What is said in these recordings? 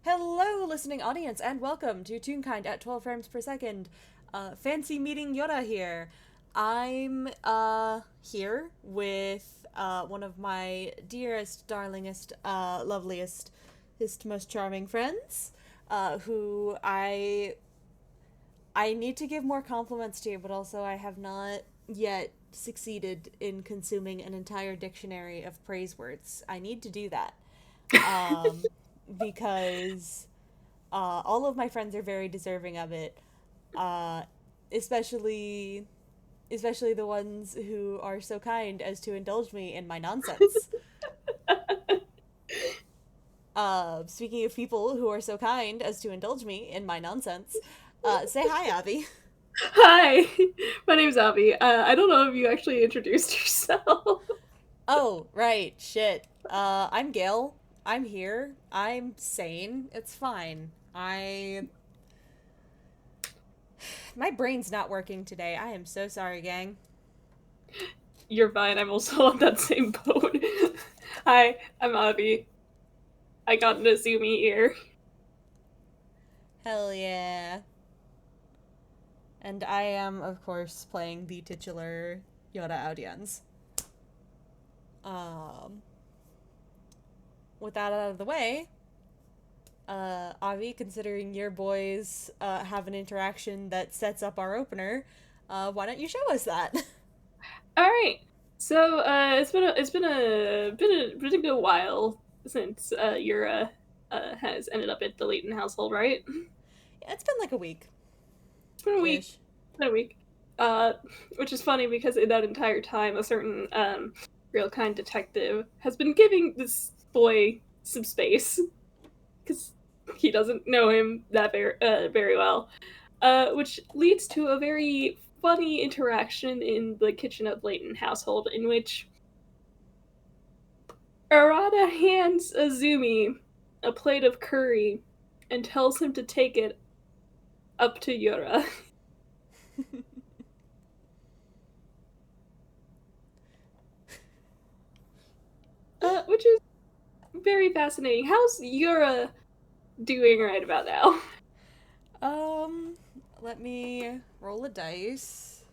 Hello, listening audience, and welcome to Toonkind at 12 frames per second. Fancy Meeting Yuura here. I'm here with one of my dearest, darlingest, loveliest, most charming friends, who I need to give more compliments to, but also I have not yet succeeded in consuming an entire dictionary of praise words. I need to do that. Um, because all of my friends are very deserving of it, uh, especially especially the ones who are so kind as to indulge me in my nonsense. Speaking of people who are so kind as to indulge me in my nonsense, say hi, Abby. Hi, my name's Abby. I don't know if you actually introduced yourself. Oh, right, shit. I'm Gail. I'm here. I'm sane. It's fine. My brain's not working today. I am so sorry, gang. You're fine. I'm also on that same boat. Hi, I'm Abby. I got an Azumi ear. Hell yeah. And I am, of course, playing the titular Yoda audience. Um, with that out of the way, Avi, considering your boys have an interaction that sets up our opener, why don't you show us that? All right. So it's been a good while since Yura has ended up at the Layton household, right? Yeah, it's been like a week It's been a week. ish. It's been a week. Uh, which is funny because in that entire time, a certain real kind detective has been giving this boy some space because he doesn't know him that very well, which leads to a very funny interaction in the kitchen of Layton household in which Arata hands Azumi a plate of curry and tells him to take it up to Yura, which is very fascinating. How's Yura doing right about now? um, Let me roll a dice.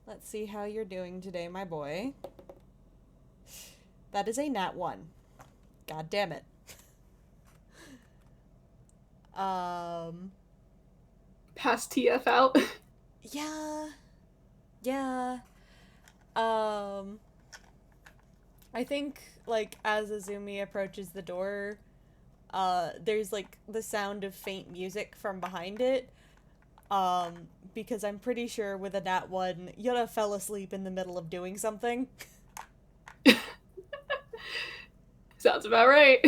Let's see how you're doing today, my boy. That is a nat 1. God damn it. Um, Pass TF out. yeah, yeah. Um, I think, like, as Azumi approaches the door, there's, like, the sound of faint music from behind it. Because I'm pretty sure with a nat 1, Yoda fell asleep in the middle of doing something. Sounds about right.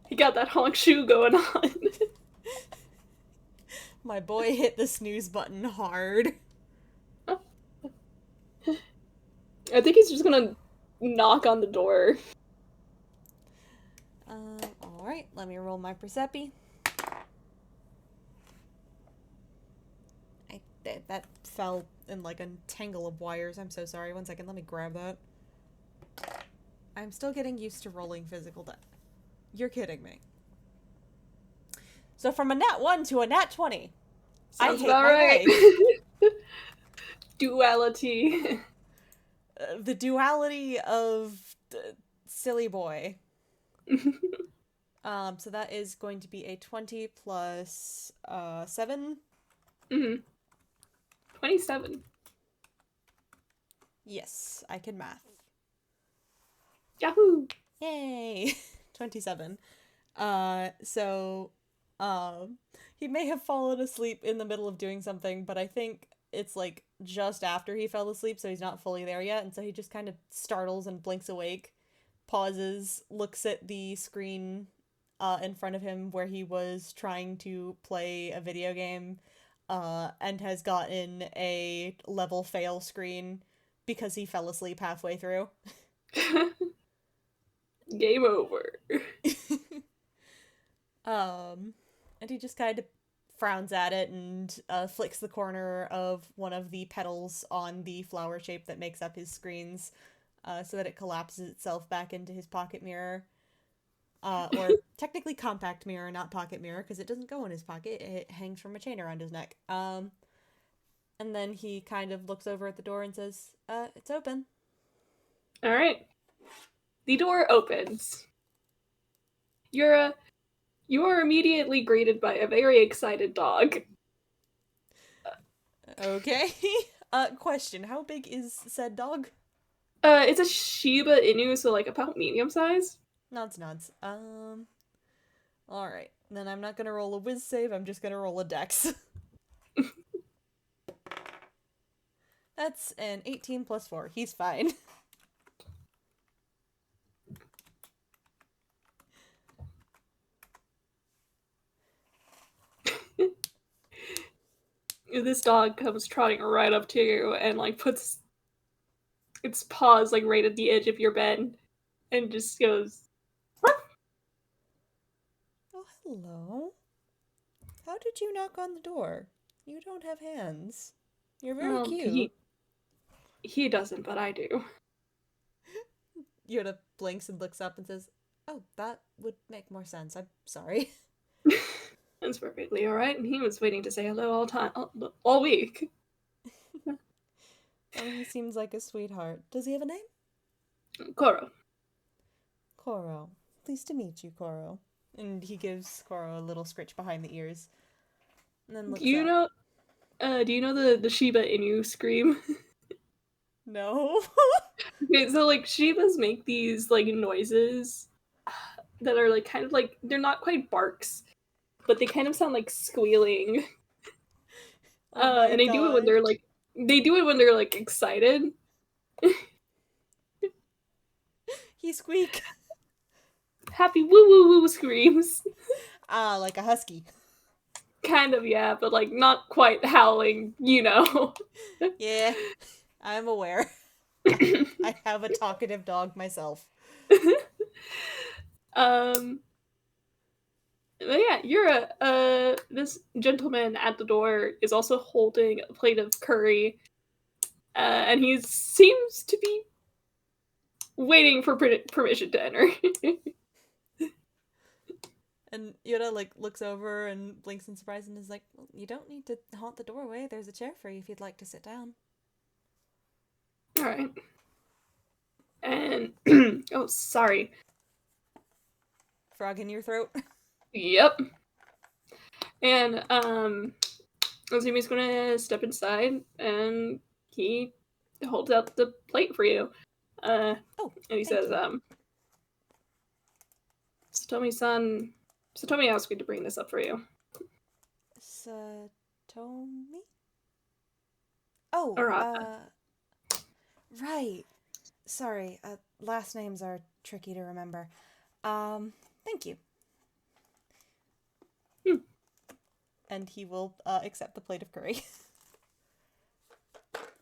He got that honk shoe going on. My boy hit the snooze button hard. I think he's just gonna knock on the door. Alright, let me roll my Percepi. That fell in like a tangle of wires. I'm so sorry. One second, let me grab that. I'm still getting used to rolling physical die. You're kidding me. So from a nat 1 to a nat 20. I Sounds hate about my right. life. Duality. The duality of silly boy. So that is going to be a 20 plus 7. Mm-hmm. 27. Yes, I can math. Yahoo! Yay! 27. So, um, he may have fallen asleep in the middle of doing something, but I think it's like just after he fell asleep, so he's not fully there yet, and so he just kind of startles and blinks awake, pauses, looks at the screen in front of him where he was trying to play a video game, and has gotten a level fail screen because he fell asleep halfway through. Game over. Um, and he just kind of frowns at it and flicks the corner of one of the petals on the flower shape that makes up his screens so that it collapses itself back into his pocket mirror. Or technically compact mirror, not pocket mirror, because it doesn't go in his pocket. It hangs from a chain around his neck. And then he kind of looks over at the door and says, it's open. All right. The door opens. You are immediately greeted by a very excited dog. Okay. Question, how big is said dog? It's a Shiba Inu, so like about medium size. Nods. Alright. Then I'm not gonna roll a whiz save, I'm just gonna roll a dex. That's an 18 plus 4. He's fine. This dog comes trotting right up to you and like puts its paws like right at the edge of your bed and just goes, Oh, hello. How did you knock on the door? You don't have hands. You're very cute. He doesn't, but I do. Yoda blinks and looks up and says, oh, that would make more sense. I'm sorry. That's perfectly alright. He was waiting to say hello all week. He seems like a sweetheart. Does he have a name? Koro. Koro. Pleased to meet you, Koro. And he gives Koro a little scritch behind the ears. And then looks Do you know the Shiba Inu scream? No. Okay, so like Shibas make these like noises that are like kind of like they're not quite barks, but they kind of sound like squealing. Oh and they do it when they're like excited. He squeak. Happy woo woo woo screams. Like a husky. Kind of, yeah, but like not quite howling, you know. Yeah, I'm aware. I have a talkative dog myself. But yeah, Yura, this gentleman at the door is also holding a plate of curry, and he seems to be waiting for permission to enter. And Yoda like looks over and blinks in surprise and is like, well, you don't need to haunt the doorway. There's a chair for you if you'd like to sit down. All right. And oh, sorry. Frog in your throat. Yep. And Azumi's gonna step inside, and he holds out the plate for you. And he says, Satomi-san, Satomi asked me to bring this up for you. Satomi? Oh, right. Sorry, last names are tricky to remember. Thank you. And he will accept the plate of curry.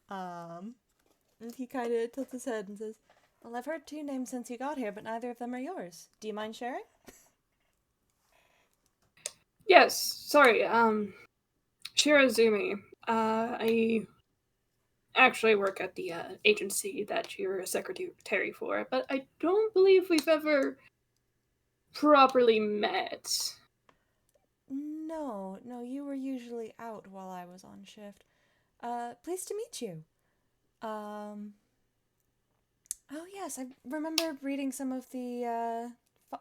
And he kind of tilts his head and says, well, I've heard 2 names since you got here, but neither of them are yours. Do you mind sharing? Yes, sorry, Shirazumi. I actually work at the agency that you're a secretary for, but I don't believe we've ever properly met. No, you were usually out while I was on shift. Pleased to meet you. Oh yes, I remember reading some of the,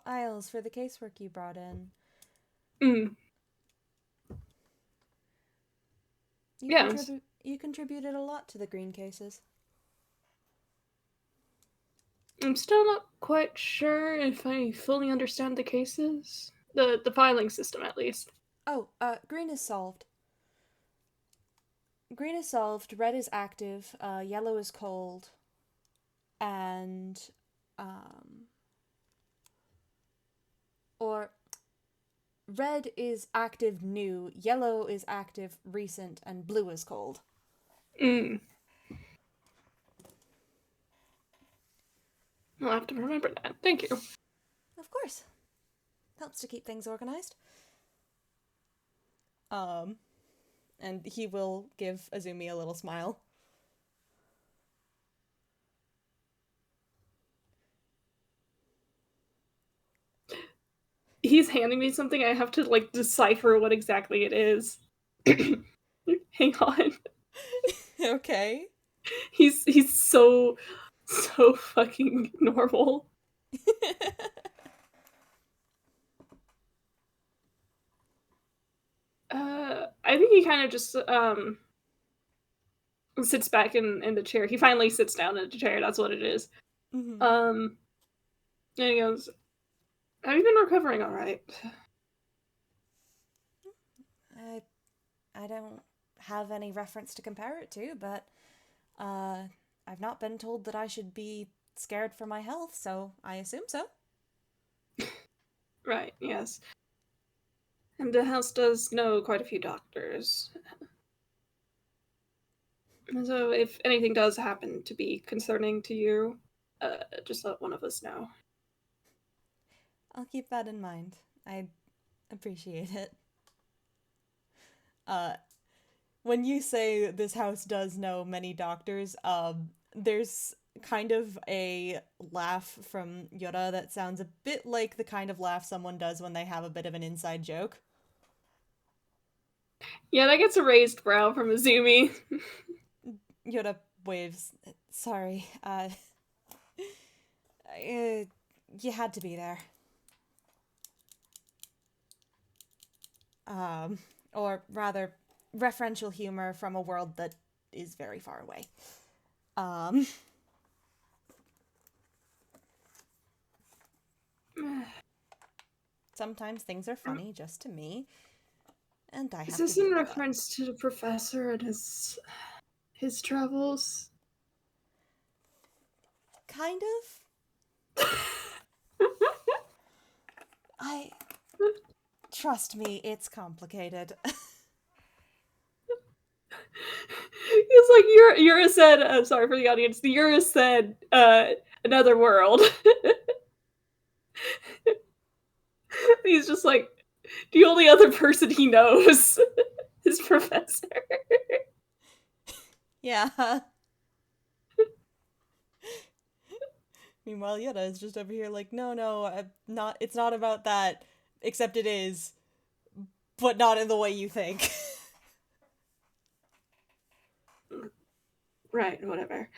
files for the casework you brought in. You contributed a lot to the green cases. I'm still not quite sure if I fully understand the cases. The filing system, at least. Oh, green is solved. Green is solved, red is active, yellow is cold, and, or red is active new, yellow is active recent, and blue is cold. I'll have to remember that. Thank you. Of course. Helps to keep things organized. And he will give Azumi a little smile. he's handing me something. I have to like decipher what exactly it is. Hang on. Okay. He's so fucking normal. I think he kind of just sits back in the chair. He finally sits down in the chair. That's what it is. Mm-hmm. And he goes, "Have you been recovering all right?" I don't have any reference to compare it to, but I've not been told that I should be scared for my health, so I assume so. Right. Yes. And the house does know quite a few doctors. So if anything does happen to be concerning to you, just let one of us know. I'll keep that in mind. I appreciate it. Uh, when you say this house does know many doctors, there's kind of a laugh from Yura that sounds a bit like the kind of laugh someone does when they have a bit of an inside joke. Yeah, that gets a raised brow from Azumi. Yura waves. Sorry, you had to be there. Um, or rather, referential humor from a world that is very far away. Um, sometimes things are funny just to me, and I Is have to this in deal with that. reference to the professor and his travels? Kind of. I trust me, it's complicated. It's like Yura said. I'm sorry for the audience. The Yura said, "Another world." He's just like the only other person he knows is Professor. Yeah. Meanwhile, Yetta is just over here like, no, I'm not. It's not about that. Except it is, but not in the way you think. Right. Whatever.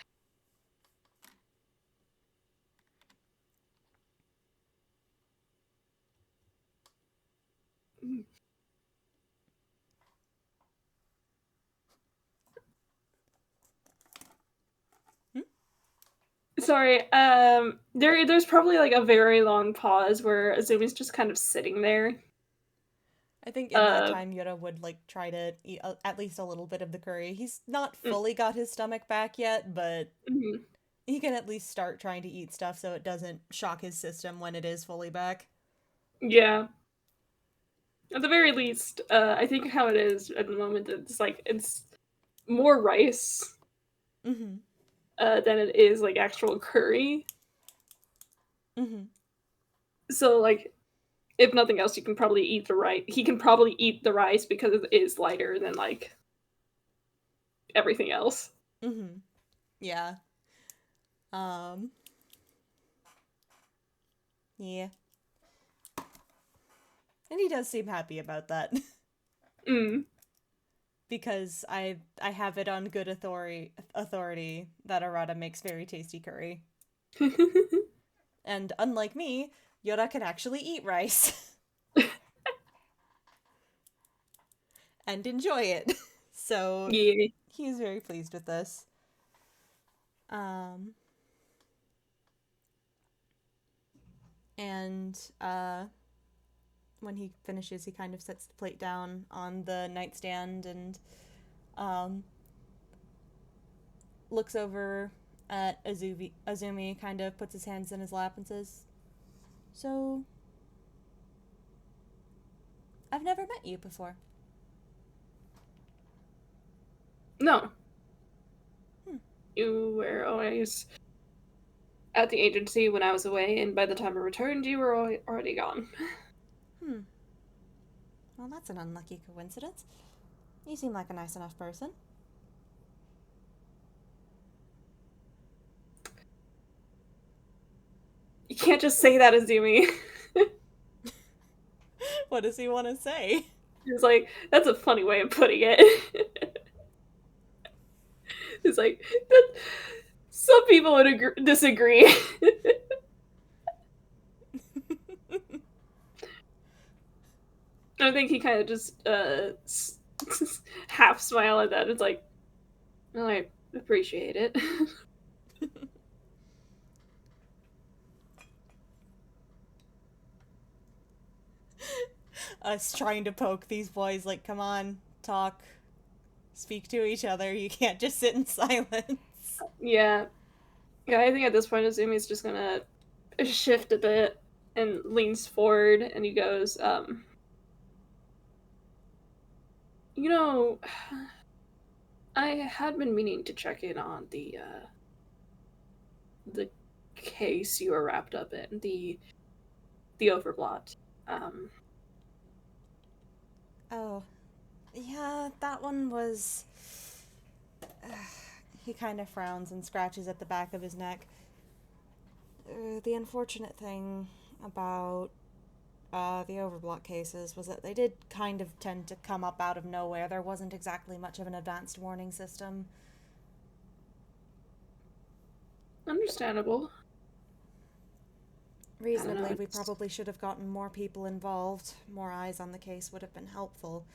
Hmm? Sorry. There's probably like a very long pause where Azumi's just kind of sitting there. I think in that Uh, time, Yura would like try to eat at least a little bit of the curry. He's not mm, fully got his stomach back yet, but mhm. he can at least start trying to eat stuff so it doesn't shock his system when it is fully back. Yeah. At the very least, I think how it is at the moment, it's like it's more rice Mm-hmm. than it is like actual curry. Mm-hmm. So like, if nothing else, you can probably eat the rice. He can probably eat the rice because it is lighter than like everything else. Mm-hmm. Yeah. Um. Yeah. And he does seem happy about that. Mm. Because I have it on good authority that Arata makes very tasty curry. And unlike me, Yora can actually eat rice and enjoy it. So Yeah. he's very pleased with this. Um and when he finishes, he kind of sets the plate down on the nightstand and um looks over at Azumi kind of puts his hands in his lap and says, "So, I've never met you before." No, Hmm. you were always at the agency when I was away, and by the time I returned, you were already gone. Hmm. Well, that's an unlucky coincidence. You seem like a nice enough person. You can't just say that, Azumi. What does he want to say? He's like, that's a funny way of putting it. It's like, that, some people would disagree. I think he kind of just half smile at that. It's like, well, I appreciate it. Us trying to poke these boys, like, come on, talk, speak to each other. You can't just sit in silence. Yeah. Yeah, I think at this point, Azumi's just gonna shift a bit and leans forward and he goes, you know, I had been meaning to check in on the case you were wrapped up in, the Overblot. Um, Oh, yeah, that one was. He kind of frowns and scratches at the back of his neck. The unfortunate thing about the Overblot cases was that they did kind of tend to come up out of nowhere. There wasn't exactly much of an advanced warning system. Understandable. Reasonably, we It's... probably should have gotten more people involved. More eyes on the case would have been helpful.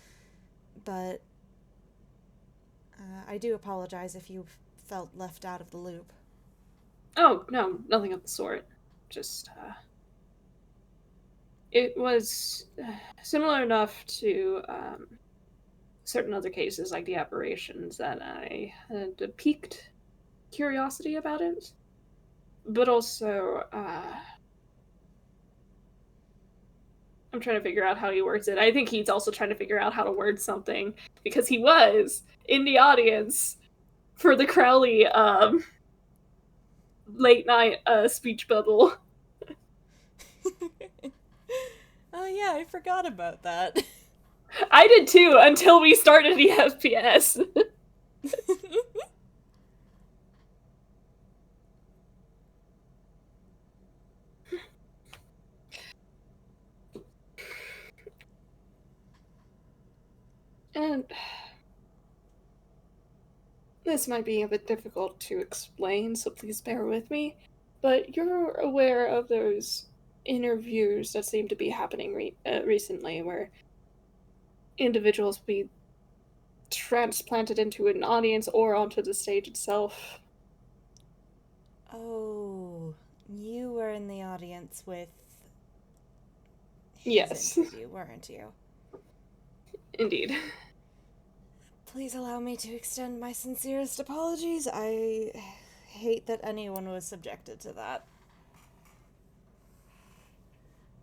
But I do apologize if you felt left out of the loop. Oh, no, nothing of the sort. Just, it was similar enough to certain other cases, like the apparitions, that I had a piqued curiosity about it. But also, I'm trying to figure out how he words it. I think he's also trying to figure out how to word something, because he was in the audience for the Crowley late night speech bubble. Oh, yeah, I forgot about that. I did too, until we started the FPS. And this might be a bit difficult to explain, so please bear with me. But you're aware of those interviews that seem to be happening recently, where individuals be transplanted into an audience or onto the stage itself. Oh, you were in the audience with his Yes, interview, weren't you? indeed. Please allow me to extend my sincerest apologies. I hate that anyone was subjected to that.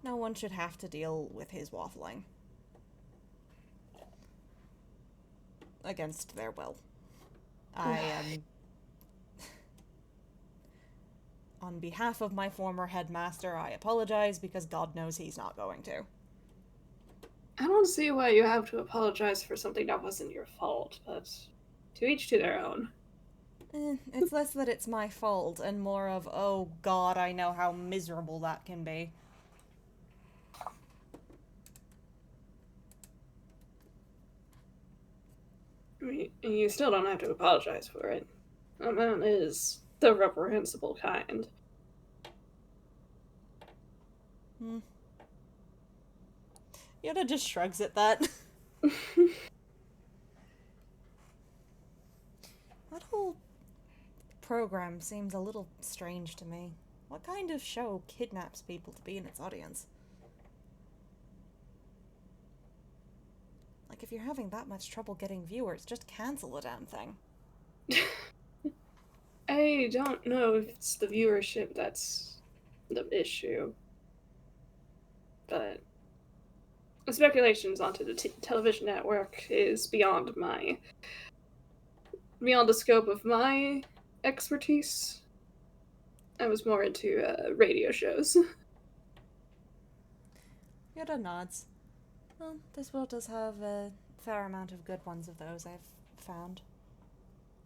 No one should have to deal with his waffling. Against their will. I am... On behalf of my former headmaster, I apologize because God knows he's not going to. I don't see why you have to apologize for something that wasn't your fault, but to each to their own. It's less that it's my fault and more of, oh God, I know how miserable that can be. I mean, you still don't have to apologize for it. That man is the reprehensible kind. Yoda just shrugs at that. That whole program seems a little strange to me. What kind of show kidnaps people to be in its audience? Like, if you're having that much trouble getting viewers, just cancel the damn thing. I don't know if it's the viewership that's the issue, but the speculations onto the television network is beyond the scope of my expertise. I was more into radio shows. Yoda nods. Well, this world does have a fair amount of good ones of those, I've found.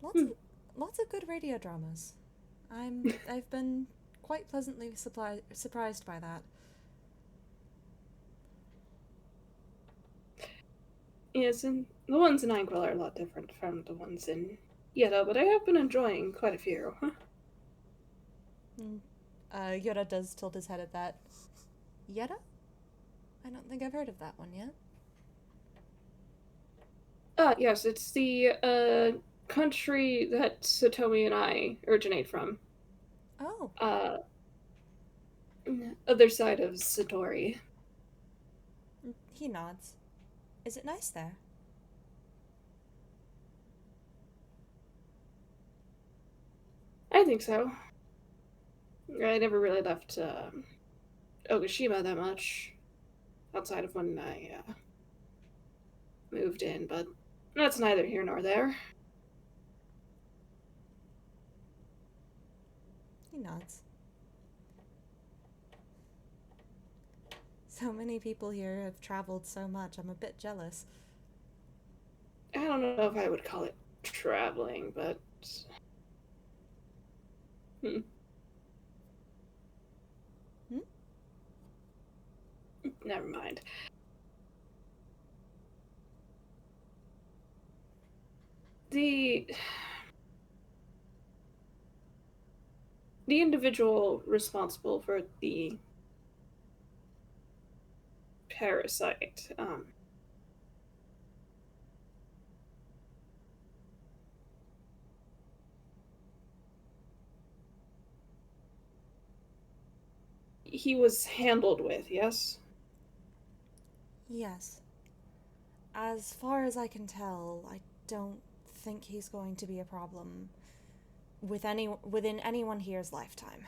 Lots of good radio dramas. I've been quite pleasantly surprised by that. Yes, and the ones in Angwell are a lot different from the ones in Yedo, but I have been enjoying quite a few. Mm. Yura does tilt his head at that. Yetta? I don't think I've heard of that one yet. Yes, it's the country that Satomi and I originate from. Oh, Uh, other side of Satori. he nods. Is it nice there? I think so. I never really left Ogashima that much outside of when I moved in, but that's neither here nor there. He nods. So many people here have traveled so much, I'm a bit jealous. I don't know if I would call it traveling, but hmm. Hmm? Never mind. The the individual responsible for the parasite, he was handled with, yes? Yes. As far as I can tell, I don't think he's going to be a problem within anyone here's lifetime.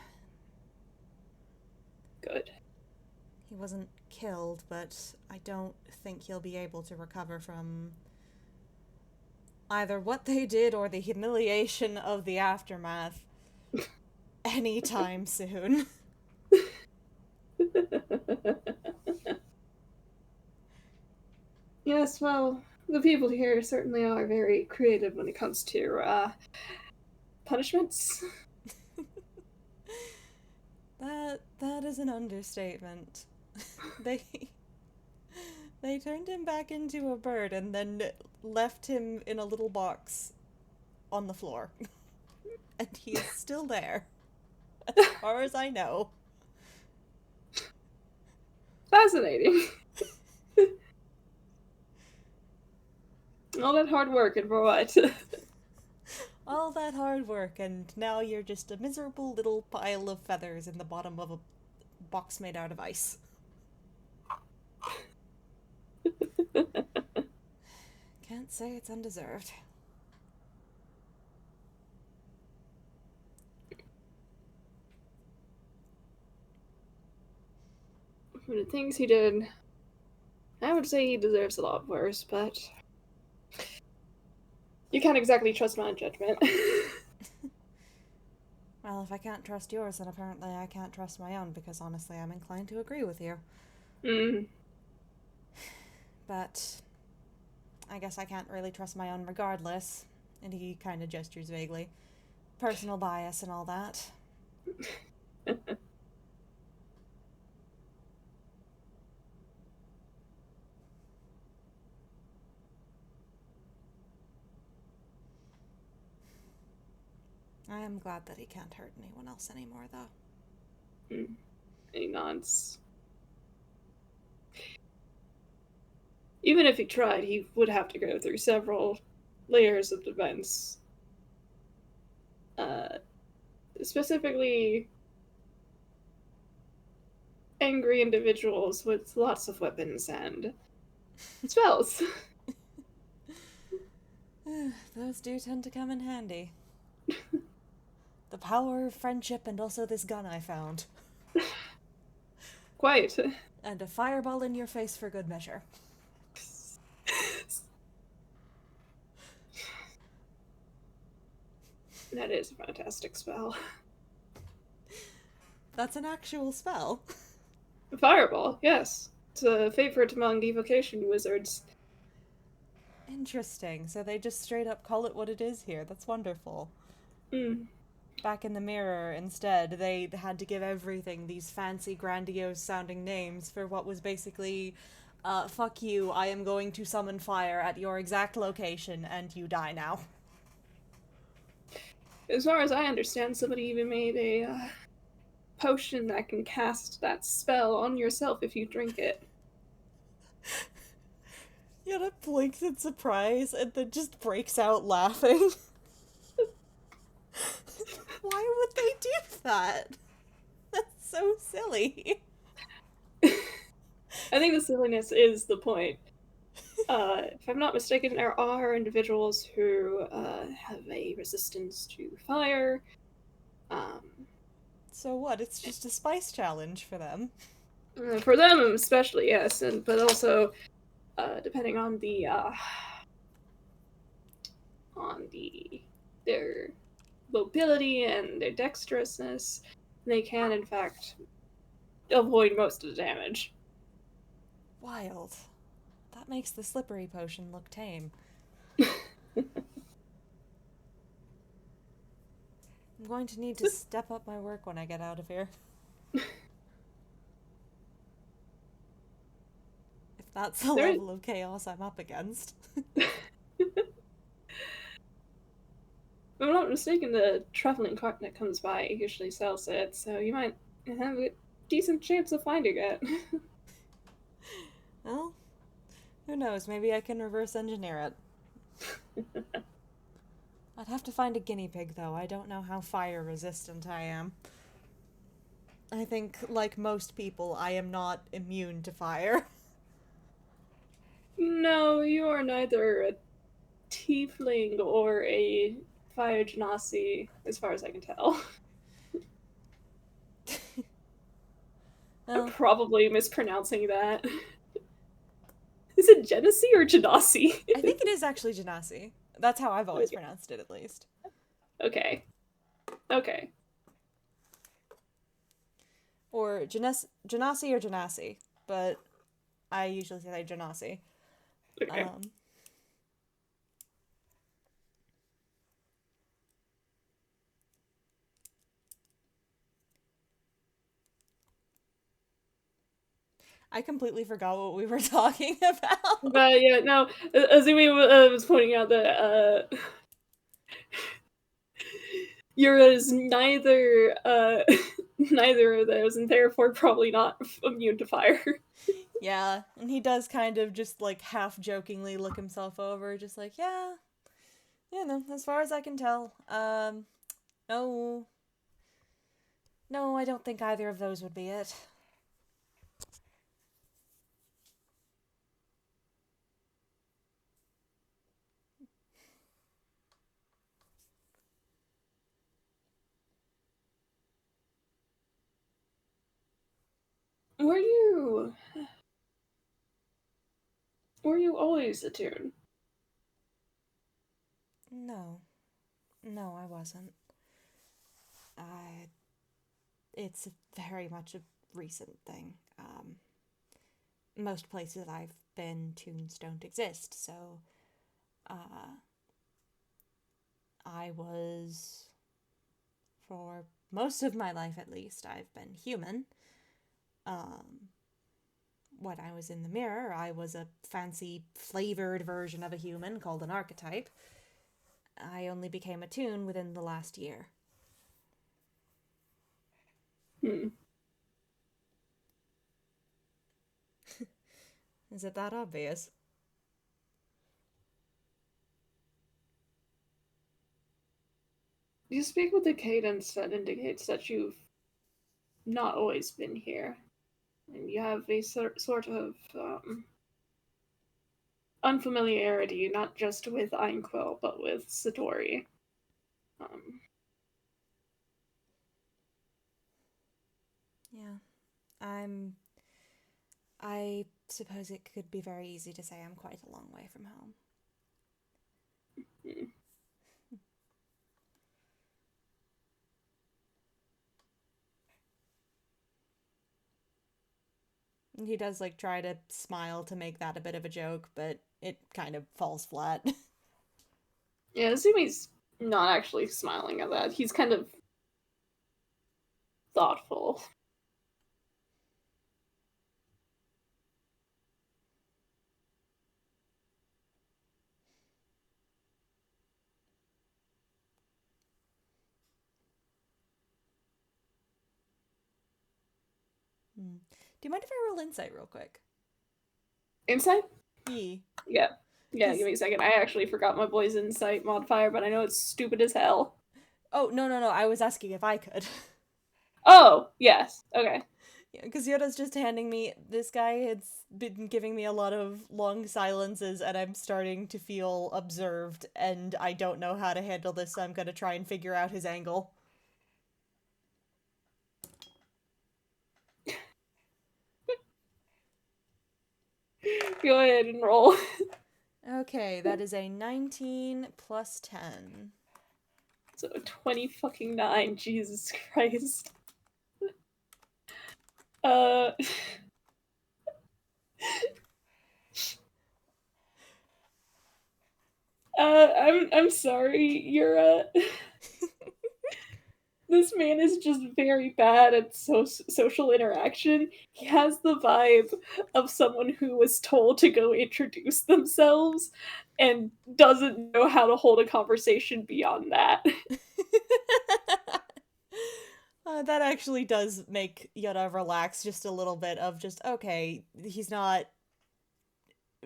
Good. He wasn't killed, but I don't think he'll be able to recover from either what they did or the humiliation of the aftermath anytime soon. Yes, well, the people here certainly are very creative when it comes to punishments. That is an understatement. They they turned him back into a bird and then left him in a little box on the floor. And he is still there, as far as I know. Fascinating. All that hard work and for what? All that hard work, and now you're just a miserable little pile of feathers in the bottom of a box made out of ice. Can't say it's undeserved. For the things he did, I would say he deserves a lot worse, but you can't exactly trust my judgment. Well, if I can't trust yours, then apparently I can't trust my own, because honestly I'm inclined to agree with you. Mm. But I guess I can't really trust my own regardless. And he kind of gestures vaguely. Personal bias and all that. I am glad that he can't hurt anyone else anymore, though. Mm. Any nods. Even if he tried, he would have to go through several layers of defense. Uh, Specifically, angry individuals with lots of weapons and spells. Those do tend to come in handy. The power of friendship and also this gun I found. Quite. And a fireball in your face for good measure. That is a fantastic spell. That's an actual spell. Fireball, yes. It's a favorite among evocation wizards. Interesting. So they just straight up call it what it is here. That's wonderful. Mm. Back in the mirror, instead, they had to give everything these fancy, grandiose sounding names for what was basically Fuck you, I am going to summon fire at your exact location, and you die now. As far as I understand, somebody even made a potion that can cast that spell on yourself if you drink it. Yuna blinks in surprise and then just breaks out laughing. Why would they do that? That's so silly. I think the silliness is the point. If I'm not mistaken, there are individuals who have a resistance to fire. Um, So what? It's just a spice challenge for them. for them, especially, yes, but also depending on their mobility and their dexterousness, they can in fact avoid most of the damage. Wild. That makes the slippery potion look tame. I'm going to need to step up my work when I get out of here. If that's the level of chaos I'm up against. If I'm not mistaken, the traveling cart that comes by usually sells it, so you might have a decent chance of finding it. Well, who knows? Maybe I can reverse engineer it. I'd have to find a guinea pig, though. I don't know how fire resistant I am. I think, like most people, I am not immune to fire. No, you are neither a tiefling or a fire genasi, as far as I can tell. I'm Well, probably mispronouncing that. Is it Genesee or Genasi? I think it is actually Genasi. That's how I've always Okay. pronounced it, at least. Okay. Okay. Or Genasi or Genasi, but I usually say Genasi. Okay. I completely forgot what we were talking about. But yeah, no, Azumi was pointing out that Yura is neither neither of those, and therefore probably not immune to fire. Yeah, and he does kind of just like half jokingly look himself over, just like, yeah, no, as far as I can tell, no, no, I don't think either of those would be it. Were you were you always a tune? No, no, I wasn't. I. It's very much a recent thing. Most places I've been, tunes don't exist, so, I was, for most of my life at least, I've been human. When I was in the mirror, I was a fancy flavored version of a human called an archetype. I only became a tune within the last year. Hmm. Is it that obvious? You speak with a cadence that indicates that you've not always been here, and you have a sort of unfamiliarity, not just with Einquil, but with Satori. Um, Yeah. I'm. I suppose it could be very easy to say I'm quite a long way from home. hmm. He does like try to smile to make that a bit of a joke, but it kind of falls flat. Yeah, Zumi's not actually smiling at that. He's kind of thoughtful. Hmm. Do you mind if I roll insight real quick? Insight? Yee. Yeah. Yeah, 'Cause- give me a second. I actually forgot my boy's insight modifier, but I know it's stupid as hell. Oh, no, I was asking if I could. Oh, yes. Okay. Yeah, because Yoda's just handing me, this guy has been giving me a lot of long silences, and I'm starting to feel observed, and I don't know how to handle this, so I'm gonna try and figure out his angle. Go ahead and roll. Okay, that is a 19 plus 10. So 20 fucking 9. Jesus Christ. Uh I'm sorry, Yura. This man is just very bad at social interaction. He has the vibe of someone who was told to go introduce themselves and doesn't know how to hold a conversation beyond that. That actually does make Yoda relax just a little bit of just, okay, he's not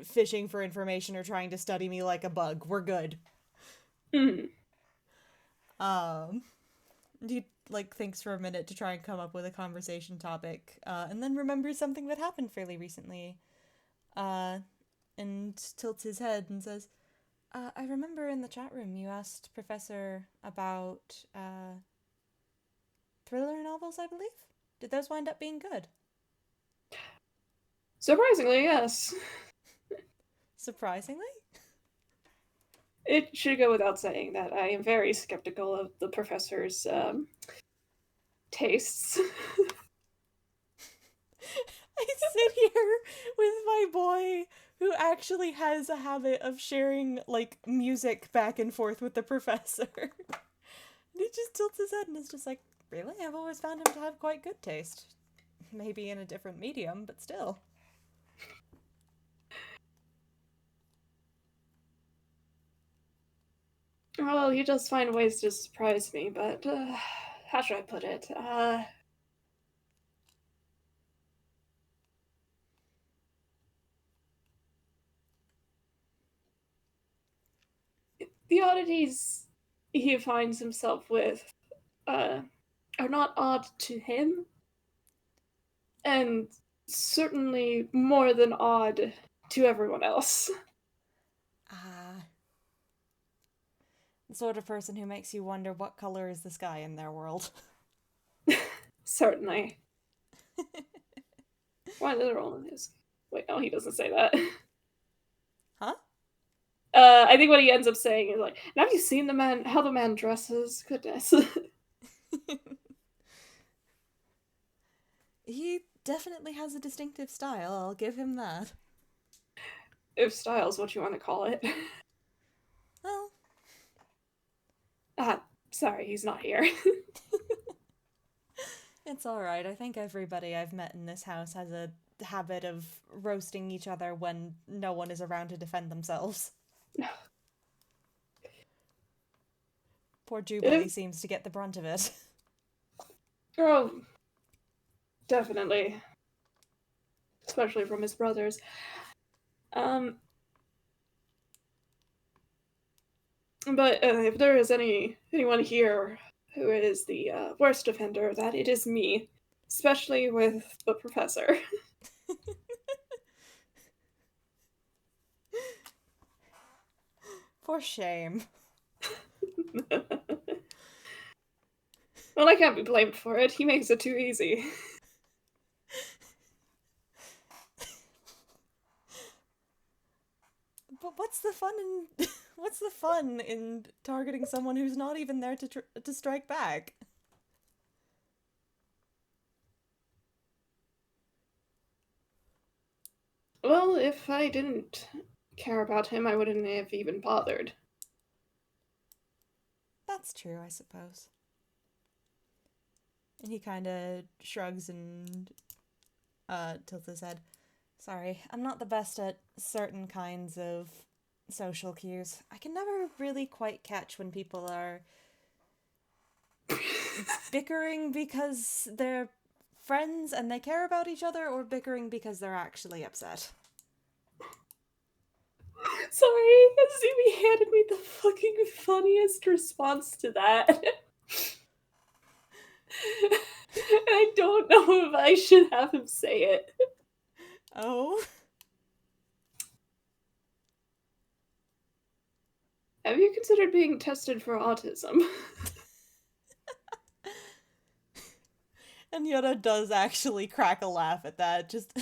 fishing for information or trying to study me like a bug. We're good. Mm. He, like, thinks for a minute to try and come up with a conversation topic, and then remembers something that happened fairly recently, and tilts his head and says, I remember in the chat room you asked Professor about, thriller novels, I believe? Did those wind up being good? Surprisingly, yes. Surprisingly? It should go without saying that I am very skeptical of the professor's tastes. I sit here with my boy who actually has a habit of sharing, like, music back and forth with the professor. And he just tilts his head and is just like, really? I've always found him to have quite good taste. Maybe in a different medium, but still. Well, he does find ways to surprise me, but how should I put it? The oddities he finds himself with are not odd to him, and certainly more than odd to everyone else. Ah. The sort of person who makes you wonder what color is the sky in their world. Certainly. Why did it roll in his? Wait, no, he doesn't say that. Huh? I think what he ends up saying is like, "Have you seen the man? How the man dresses? Goodness." He definitely has a distinctive style, I'll give him that. If style's what you want to call it. Well, Sorry, he's not here. it's alright. I think everybody I've met in this house has a habit of roasting each other when no one is around to defend themselves. Poor Jubilee seems to get the brunt of it. Oh, definitely. Especially from his brothers. But if there is anyone here who is the worst offender, that it is me. Especially with the professor. For shame. Well, I can't be blamed for it. He makes it too easy. But what's the fun in what's the fun in targeting someone who's not even there to strike back? Well, if I didn't care about him, I wouldn't have even bothered. That's true, I suppose. And he kind of shrugs and tilts his head. Sorry, I'm not the best at certain kinds of social cues. I can never really quite catch when people are bickering because they're friends and they care about each other, or bickering because they're actually upset. Sorry, Azumi handed me the fucking funniest response to that. And I don't know if I should have him say it. Oh? Have you considered being tested for autism? And Yuura does actually crack a laugh at that. Just.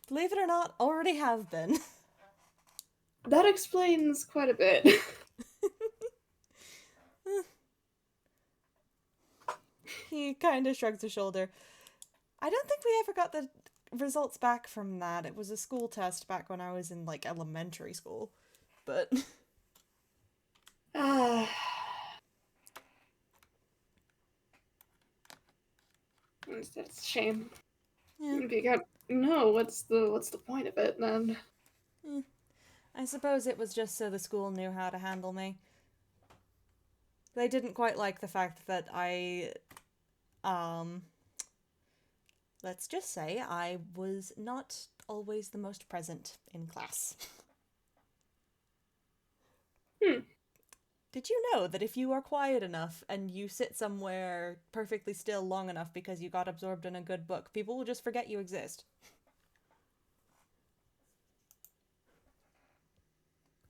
Believe it or not, already have been. That explains quite a bit. He kind of shrugs his shoulder. I don't think we ever got the results back from that. It was a school test back when I was in, like, elementary school. But. That's a shame. Yeah. Because, no, what's the point of it then? I suppose it was just so the school knew how to handle me. They didn't quite like the fact that let's just say I was not always the most present in class. Did you know that if you are quiet enough and you sit somewhere perfectly still long enough because you got absorbed in a good book, people will just forget you exist?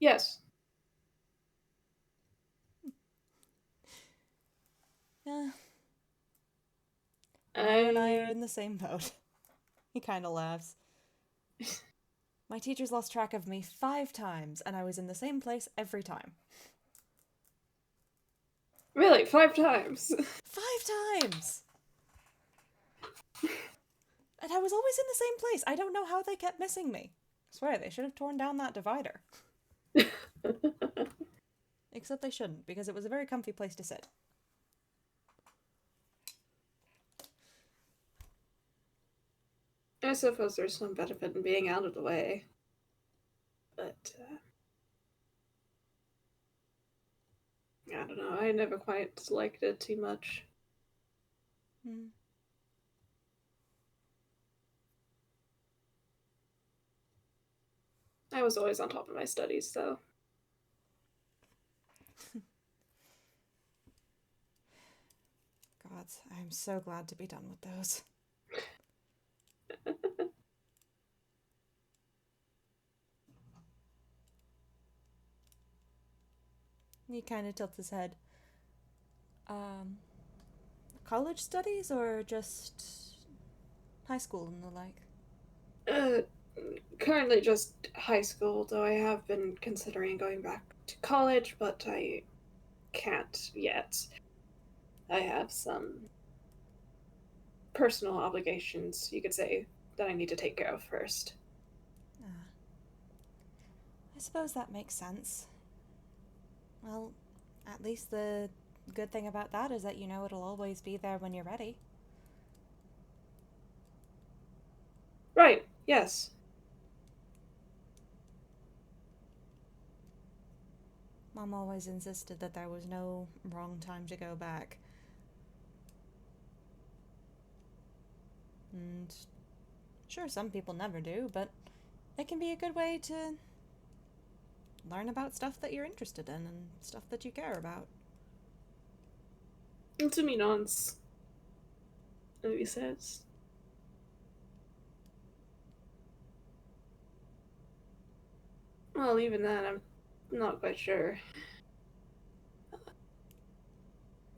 Yes. Yeah. You and I are in the same boat. He kind of laughs. My teachers lost track of me 5 times, and I was in the same place every time. Really? 5 times? 5 times! And I was always in the same place. I don't know how they kept missing me. I swear, they should have torn down that divider. Except they shouldn't, because it was a very comfy place to sit. I suppose there's some benefit in being out of the way. But, I don't know, I never quite liked it too much. I was always on top of my studies, so. God, I'm so glad to be done with those. He kind of tilts his head. College studies or just high school and the like? Currently just high school, though I have been considering going back to college, but I can't yet. I have some personal obligations, you could say, that I need to take care of first. I suppose that makes sense. Well, at least the good thing about that is that you know it'll always be there when you're ready. Right, yes. Mom always insisted that there was no wrong time to go back. And sure, some people never do, but it can be a good way to learn about stuff that you're interested in and stuff that you care about. To me, nonce. He says. Well, even that, I'm not quite sure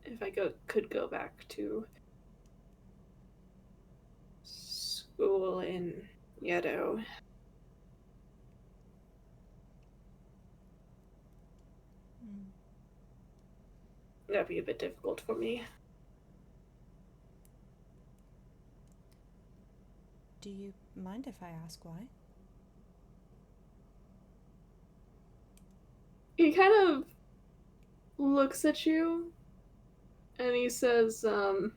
if I could go back to school in Yedo. That'd be a bit difficult for me. Do you mind if I ask why? He kind of looks at you and he says, Are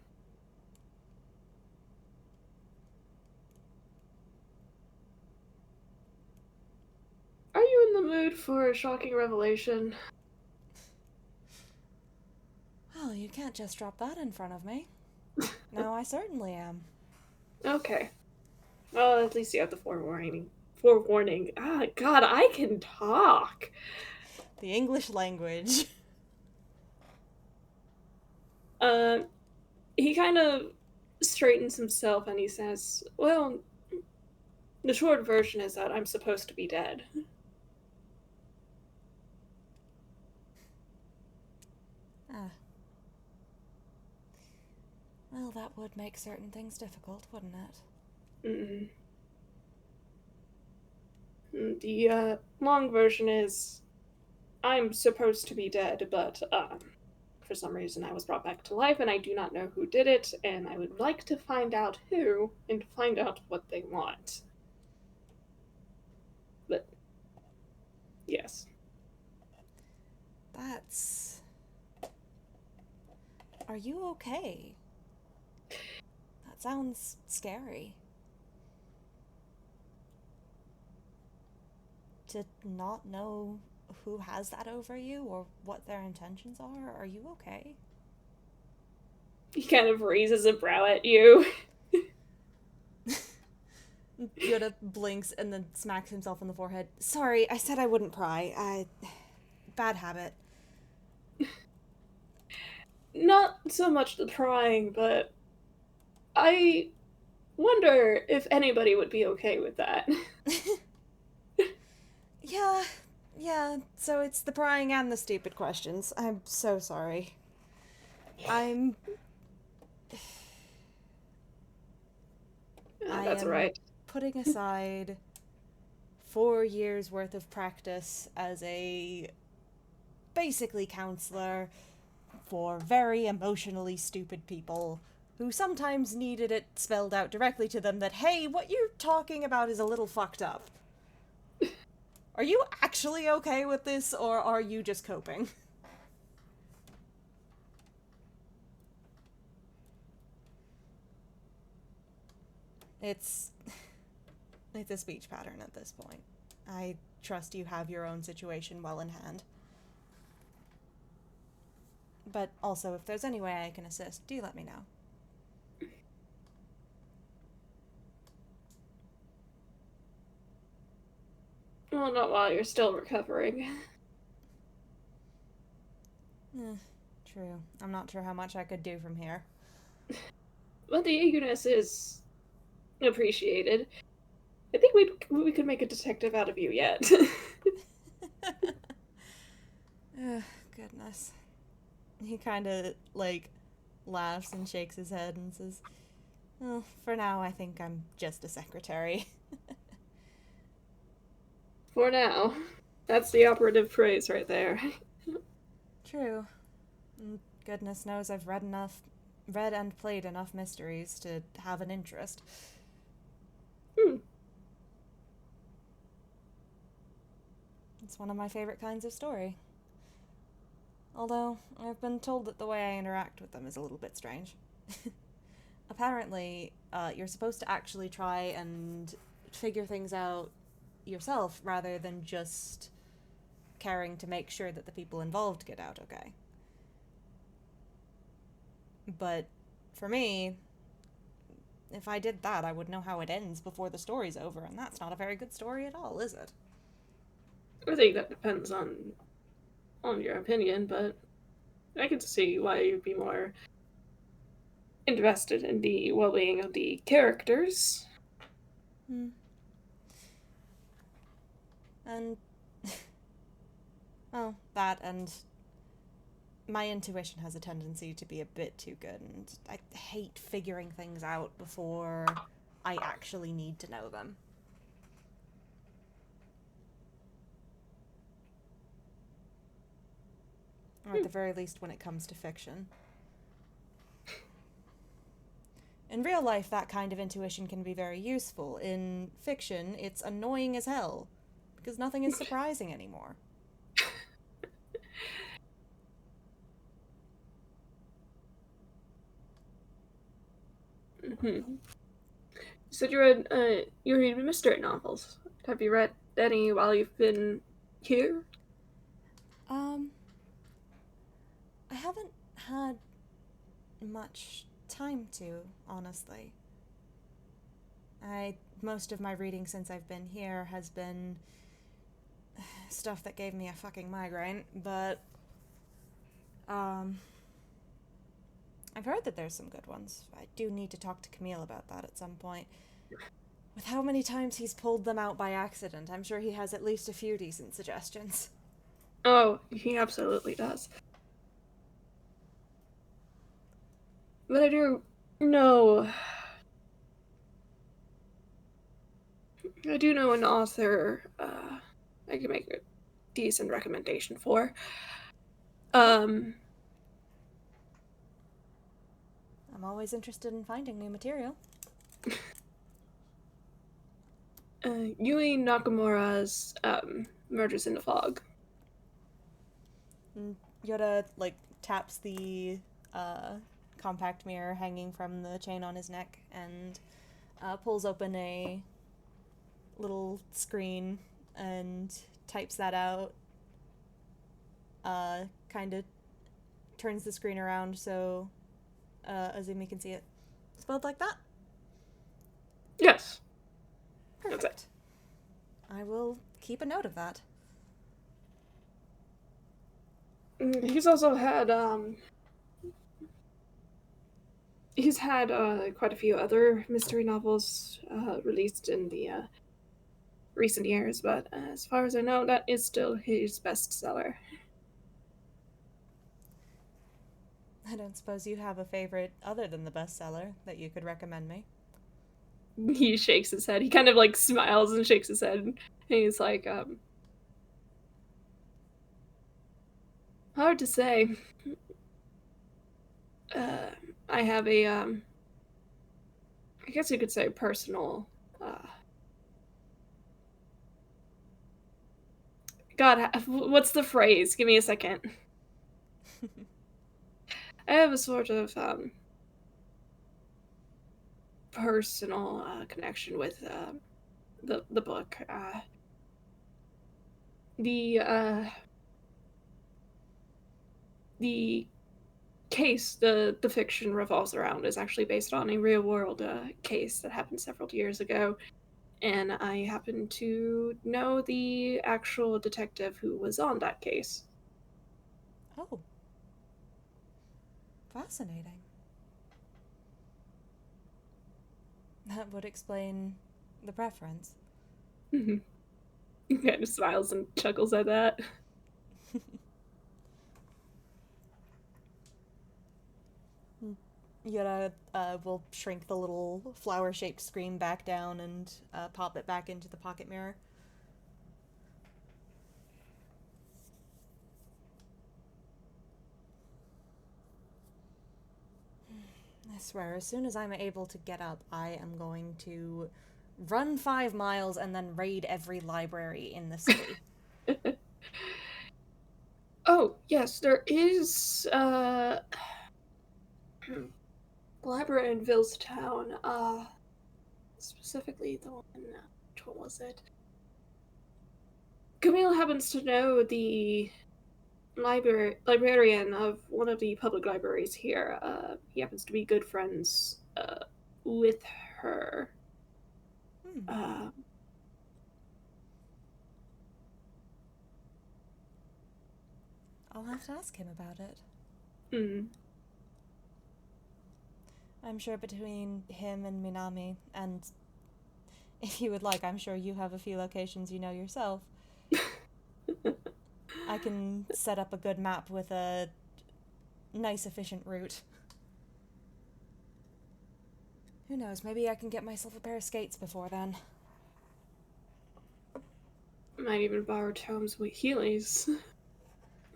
you in the mood for a shocking revelation? Well, you can't just drop that in front of me. No, I certainly am. Okay. Well, at least you have the forewarning. Forewarning. Ah, God, I can talk. The English language. Um, he kind of straightens himself and he says, "Well, the short version is that I'm supposed to be dead." Ah. Well, that would make certain things difficult, wouldn't it? Mm-mm. The long version is I'm supposed to be dead, but for some reason I was brought back to life and I do not know who did it, and I would like to find out who and to find out what they want. But yes. That's. Are you okay? That sounds scary. To not know who has that over you or what their intentions are you okay? He kind of raises a brow at you. Yoda blinks and then smacks himself on the forehead. Sorry, I said I wouldn't pry. Bad habit. Not so much the prying, but I wonder if anybody would be okay with that. Yeah, yeah, so it's the prying and the stupid questions. I'm so sorry. I'm. I That's am right. putting aside 4 years worth of practice as a basically counselor for very emotionally stupid people who sometimes needed it spelled out directly to them that, hey, what you're talking about is a little fucked up. Are you actually okay with this, or are you just coping? It's it's a speech pattern at this point. I trust you have your own situation well in hand. But also, if there's any way I can assist, do let me know. Well, not while you're still recovering. True. I'm not sure how much I could do from here. But the eagerness is appreciated. I think we could make a detective out of you yet. Goodness. He kind of, like, laughs and shakes his head and says, well, for now, I think I'm just a secretary. For now. That's the operative phrase right there. True. And goodness knows I've read and played enough mysteries to have an interest. Hmm. It's one of my favorite kinds of story. Although, I've been told that the way I interact with them is a little bit strange. Apparently, you're supposed to actually try and figure things out yourself rather than just caring to make sure that the people involved get out okay. But for me, if I did that, I would know how it ends before the story's over, and that's not a very good story at all, is it? I think that depends on your opinion, but I can see why you'd be more invested in the well-being of the characters. Hmm. And, well, that and my intuition has a tendency to be a bit too good, and I hate figuring things out before I actually need to know them. Or at the very least when it comes to fiction. In real life, that kind of intuition can be very useful. In fiction, it's annoying as hell, because nothing is surprising anymore. Mm-hmm. You said you read mystery novels. Have you read any while you've been here? Um, I haven't had much time to, honestly. Most of my reading since I've been here has been stuff that gave me a fucking migraine, but I've heard that there's some good ones. I do need to talk to Camille about that at some point. With how many times he's pulled them out by accident, I'm sure he has at least a few decent suggestions. Oh, he absolutely does. But I do know an author I can make a decent recommendation for. I'm always interested in finding new material. Yui Nakamura's Murders in the Fog. Yoda, taps the compact mirror hanging from the chain on his neck and pulls open a little screen and types that out. Kind of turns the screen around so Azumi can see it. Spelled like that? Yes. Perfect. I will keep a note of that. He's also had quite a few other mystery novels released in the recent years, but as far as I know, that is still his bestseller. I don't suppose you have a favorite other than the bestseller that you could recommend me? He shakes his head. He kind of like smiles and shakes his head, and he's like, hard to say. I have a I guess you could say personal God, what's the phrase? Give me a second. I have a sort of personal connection with the book. The case the fiction revolves around is actually based on a real world case that happened several years ago, and I happen to know the actual detective who was on that case. Oh. Fascinating. That would explain the preference. He kind of smiles and chuckles at that. Yoda will shrink the little flower-shaped screen back down and pop it back into the pocket mirror. I swear, as soon as I'm able to get up, I am going to run 5 miles and then raid every library in the city. Oh, yes, there is library in Villestown, specifically the one, which one was it? Camille happens to know the librarian of one of the public libraries here. He happens to be good friends with her. I'll have to ask him about it. Hmm. I'm sure between him and Minami, and if you would like, I'm sure you have a few locations you know yourself. I can set up a good map with a nice, efficient route. Who knows, maybe I can get myself a pair of skates before then. Might even borrow Tom's Heelys.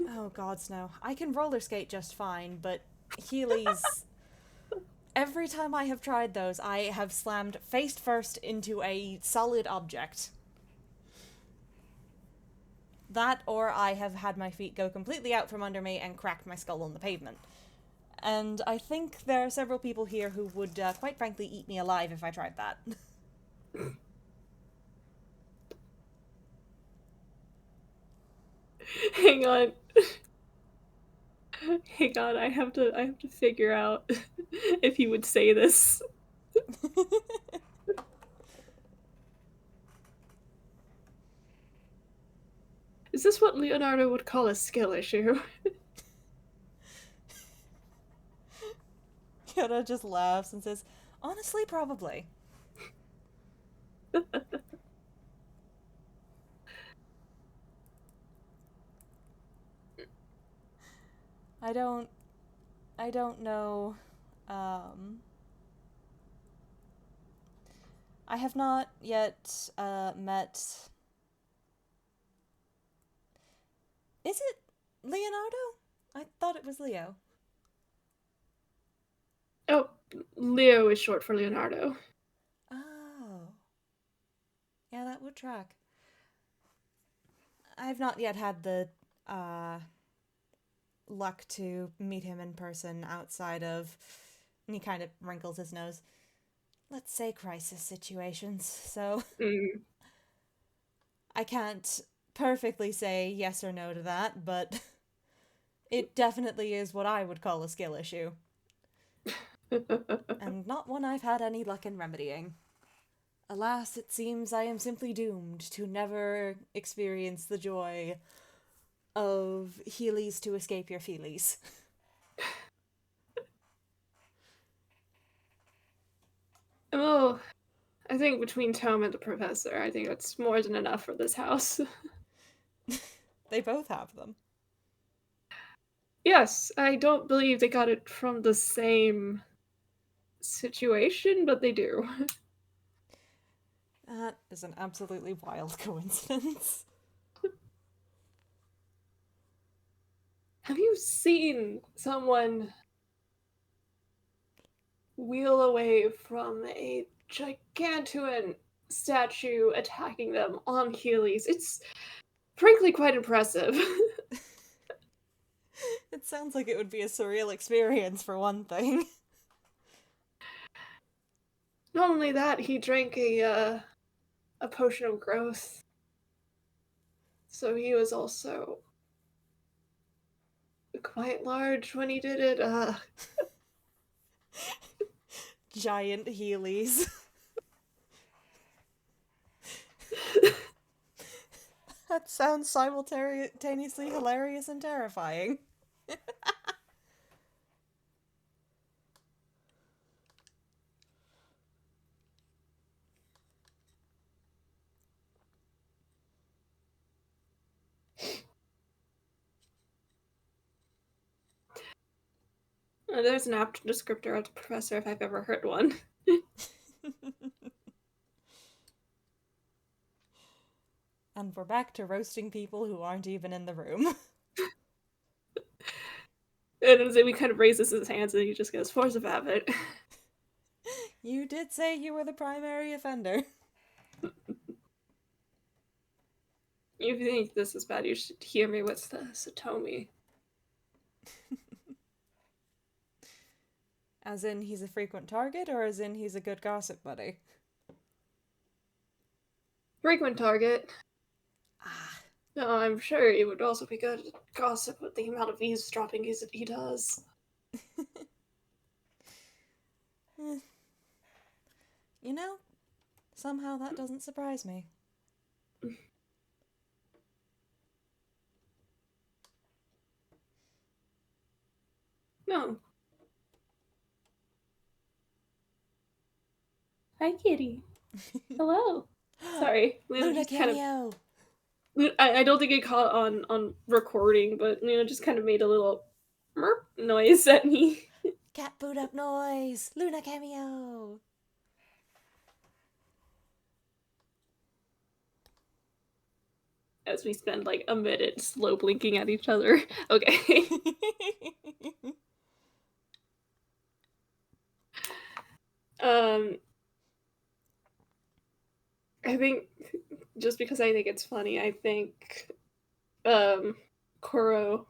Oh, gods no. I can roller skate just fine, but Heelys... Every time I have tried those, I have slammed face first into a solid object. That, or I have had my feet go completely out from under me and cracked my skull on the pavement. And I think there are several people here who would, quite frankly, eat me alive if I tried that. Hang on. Hey God, I have to figure out if he would say this. Is this what Leonardo would call a skill issue? Yoda just laughs and says, honestly, probably. I don't I don't know. Um, I have not yet met. Is it Leonardo? I thought it was Leo. Oh, Leo is short for Leonardo. Oh. Yeah, that would track. I've not yet had the uh, luck to meet him in person outside of. And he kind of wrinkles his nose. Let's say crisis situations. So Mm. I can't perfectly say yes or no to that, but it definitely is what I would call a skill issue. And not one I've had any luck in remedying. Alas, it seems I am simply doomed to never experience the joy of Heelys to escape your feelies. Oh, I think between Tom and the professor, I think that's more than enough for this house. They both have them. Yes, I don't believe they got it from the same situation, but they do. That is an absolutely wild coincidence. Have you seen someone wheel away from a gigantuan statue attacking them on Heelys? It's frankly quite impressive. It sounds like it would be a surreal experience, for one thing. Not only that, he drank a potion of growth, so he was also quite large when he did it. Giant Heelys. That sounds simultaneously hilarious and terrifying. There's an apt descriptor of the professor if I've ever heard one. And we're back to roasting people who aren't even in the room. And we kind of raises his hands and he just goes, force of habit. You did say you were the primary offender. If you think this is bad, you should hear me with the Satomi. As in, he's a frequent target, or as in, he's a good gossip buddy? Frequent target. Ah. No, I'm sure it would also be good gossip with the amount of eavesdropping he does. You know, somehow that doesn't surprise me. No. Hi, kitty. Hello. Sorry, Luna Luna just kind of. cameo! I don't think it caught on recording, but Luna just kind of made a little merp noise at me. Cat boot up noise! Luna cameo! As we spend like a minute slow blinking at each other. Okay. um, I think just because I think it's funny, I think um Koro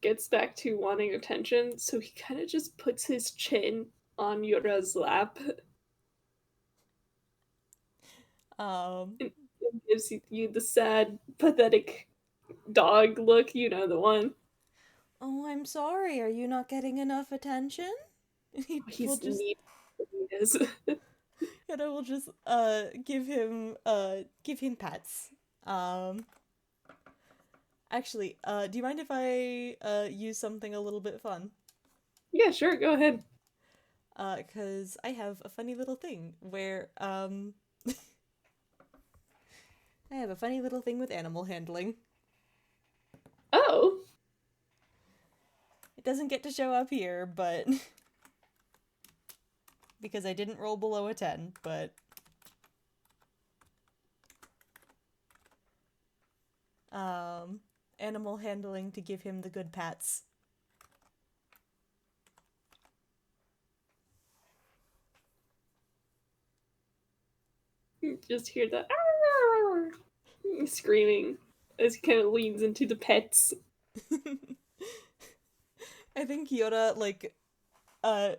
gets back to wanting attention, so he kind of just puts his chin on Yura's lap um, and gives you the sad, pathetic dog look, you know, the one. Oh, I'm sorry. Are you not getting enough attention? He will He's just, neat. He is. will just give him pets. Um, Actually, do you mind if I use something a little bit fun? Yeah, sure, go ahead. Cause I have a funny little thing where I have a funny little thing with animal handling. Oh, It doesn't get to show up here, but because I didn't roll below a 10, but um animal handling to give him the good pats. you just hear the screaming as he kind of leans into the pets. I think Yoda uh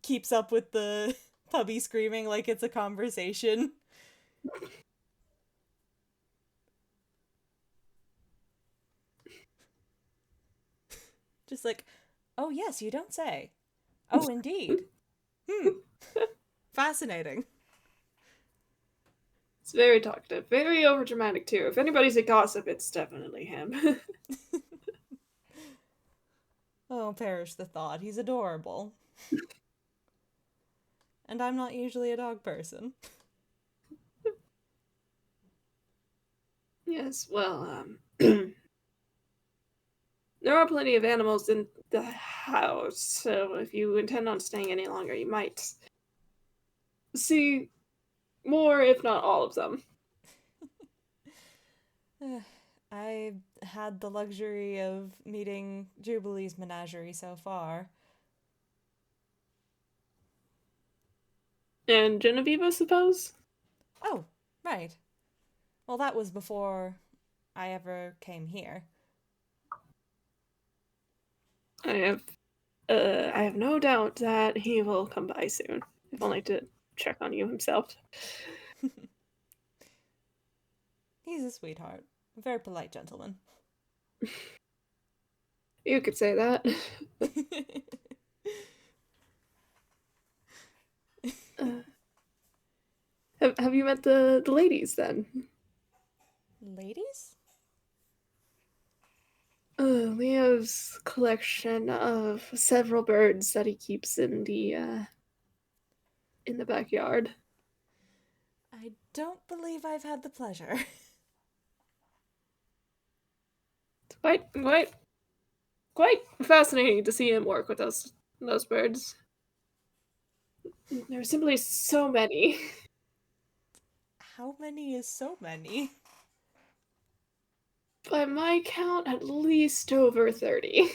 keeps up with the puppy screaming like it's a conversation. Just like, "Oh yes, you don't say. Oh indeed. Hmm, fascinating." It's very talkative, very overdramatic too. If anybody's a gossip, it's definitely him. Oh, perish the thought. He's adorable. And I'm not usually a dog person. Yes, well, there are plenty of animals in the house, so if you intend on staying any longer, you might see more, if not all of them. I had the luxury of meeting Jubilee's menagerie so far. And Genevieve, I suppose? Oh, right. Well, that was before I ever came here. I have I have no doubt that he will come by soon, if only to check on you himself. He's a sweetheart. A very polite gentleman. You could say that. uh, have you met the ladies then? Ladies? Leo's collection of several birds that he keeps in the backyard. I don't believe I've had the pleasure. It's quite fascinating to see him work with those birds. There are simply so many. How many is so many? By my count, at least over 30.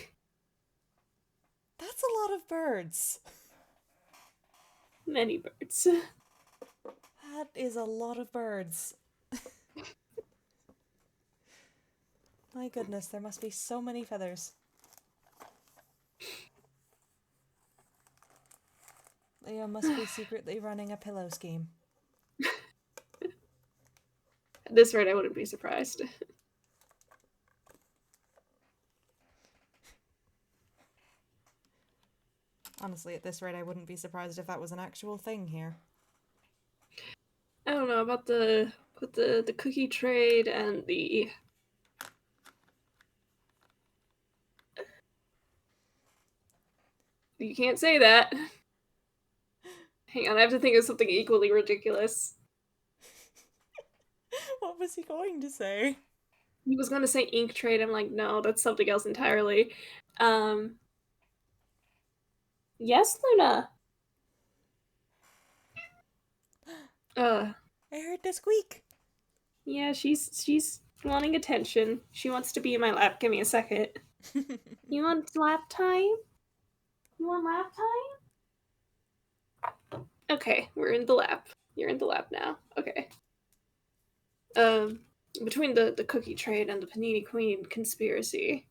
That's a lot of birds. Many birds. That is a lot of birds. My goodness, there must be so many feathers. Leo must be secretly running a pillow scheme. At this rate, I wouldn't be surprised. Honestly, at this rate, I wouldn't be surprised if that was an actual thing here. I don't know about the cookie trade and the. You can't say that. Hang on, I have to think of something equally ridiculous. What was he going to say? He was going to say ink trade. I'm like, no, that's something else entirely. Um, yes, Luna. Uh, I heard the squeak. yeah, she's wanting attention. She wants to be in my lap. Give me a second. You want lap time? You want lap time? Okay, we're in the lap. You're in the lap now. Okay. Um, between the cookie trade and the Panini Queen conspiracy.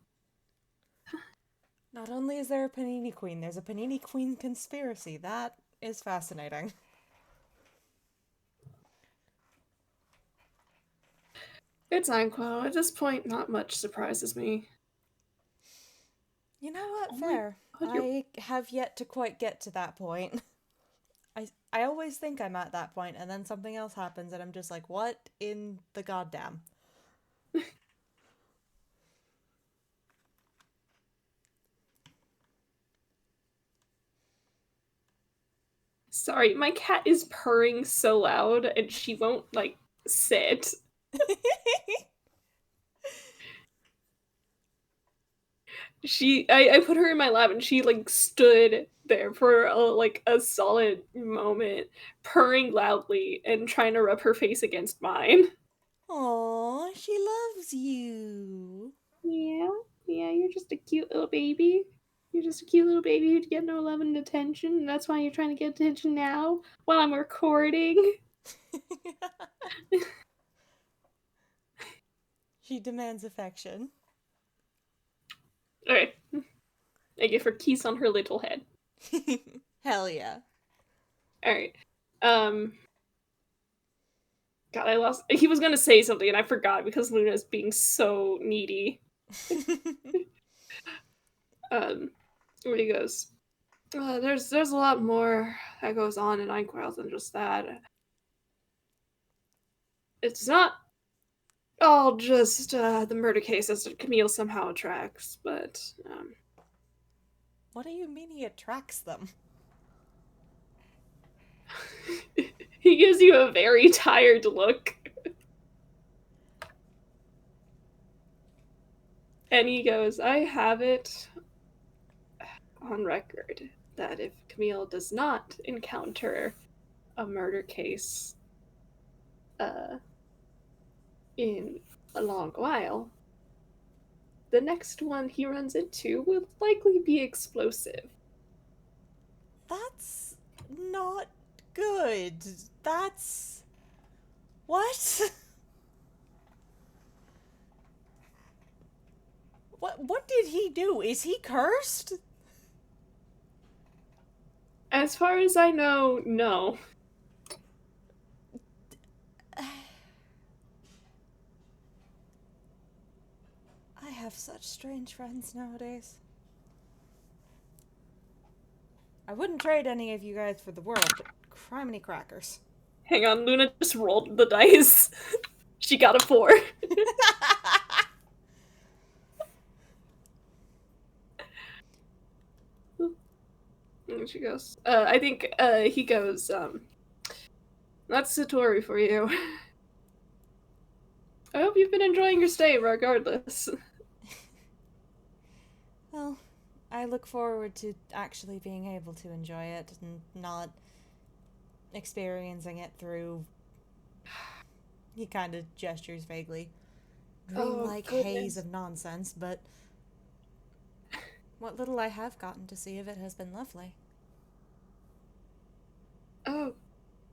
Not only is there a Panini Queen, there's a Panini Queen conspiracy. That is fascinating. It's Anquo. At this point, not much surprises me. You know what? Oh my Fair. god, you're I have yet to quite get to that point. I always think I'm at that point, and then something else happens, and I'm just like, what in the goddamn? sorry. My cat is purring so loud, and she won't like sit. I put her in my lap, and she like stood there for a solid moment, purring loudly and trying to rub her face against mine. Aw, she loves you. Yeah, yeah, you're just a cute little baby. You're just a cute little baby who'd get no love and attention, and that's why you're trying to get attention now while I'm recording. She demands affection. Okay, I give her keys on her little head. Hell yeah. All right. Um. God, I lost. He was gonna say something, and I forgot because Luna's being so needy. Where he goes. There's a lot more that goes on in Einquile than just that. It's not all just the murder cases that Camille somehow attracts, but What do you mean he attracts them? he gives you a very tired look. And he goes, I have it on record that if Camille does not encounter a murder case uh, in a long while, the next one he runs into will likely be explosive. That's not good. That's. What? What did he do? Is he cursed? As far as I know, no. I have such strange friends nowadays. I wouldn't trade any of you guys for the world, but criminy crackers. Hang on, Luna just rolled the dice. She got a 4. And she goes, I think he goes, that's Satori for you. I hope you've been enjoying your stay regardless. Well, I look forward to actually being able to enjoy it and not experiencing it through. He kind of gestures vaguely. Dreamlike haze of nonsense, but what little I have gotten to see of it has been lovely. Oh,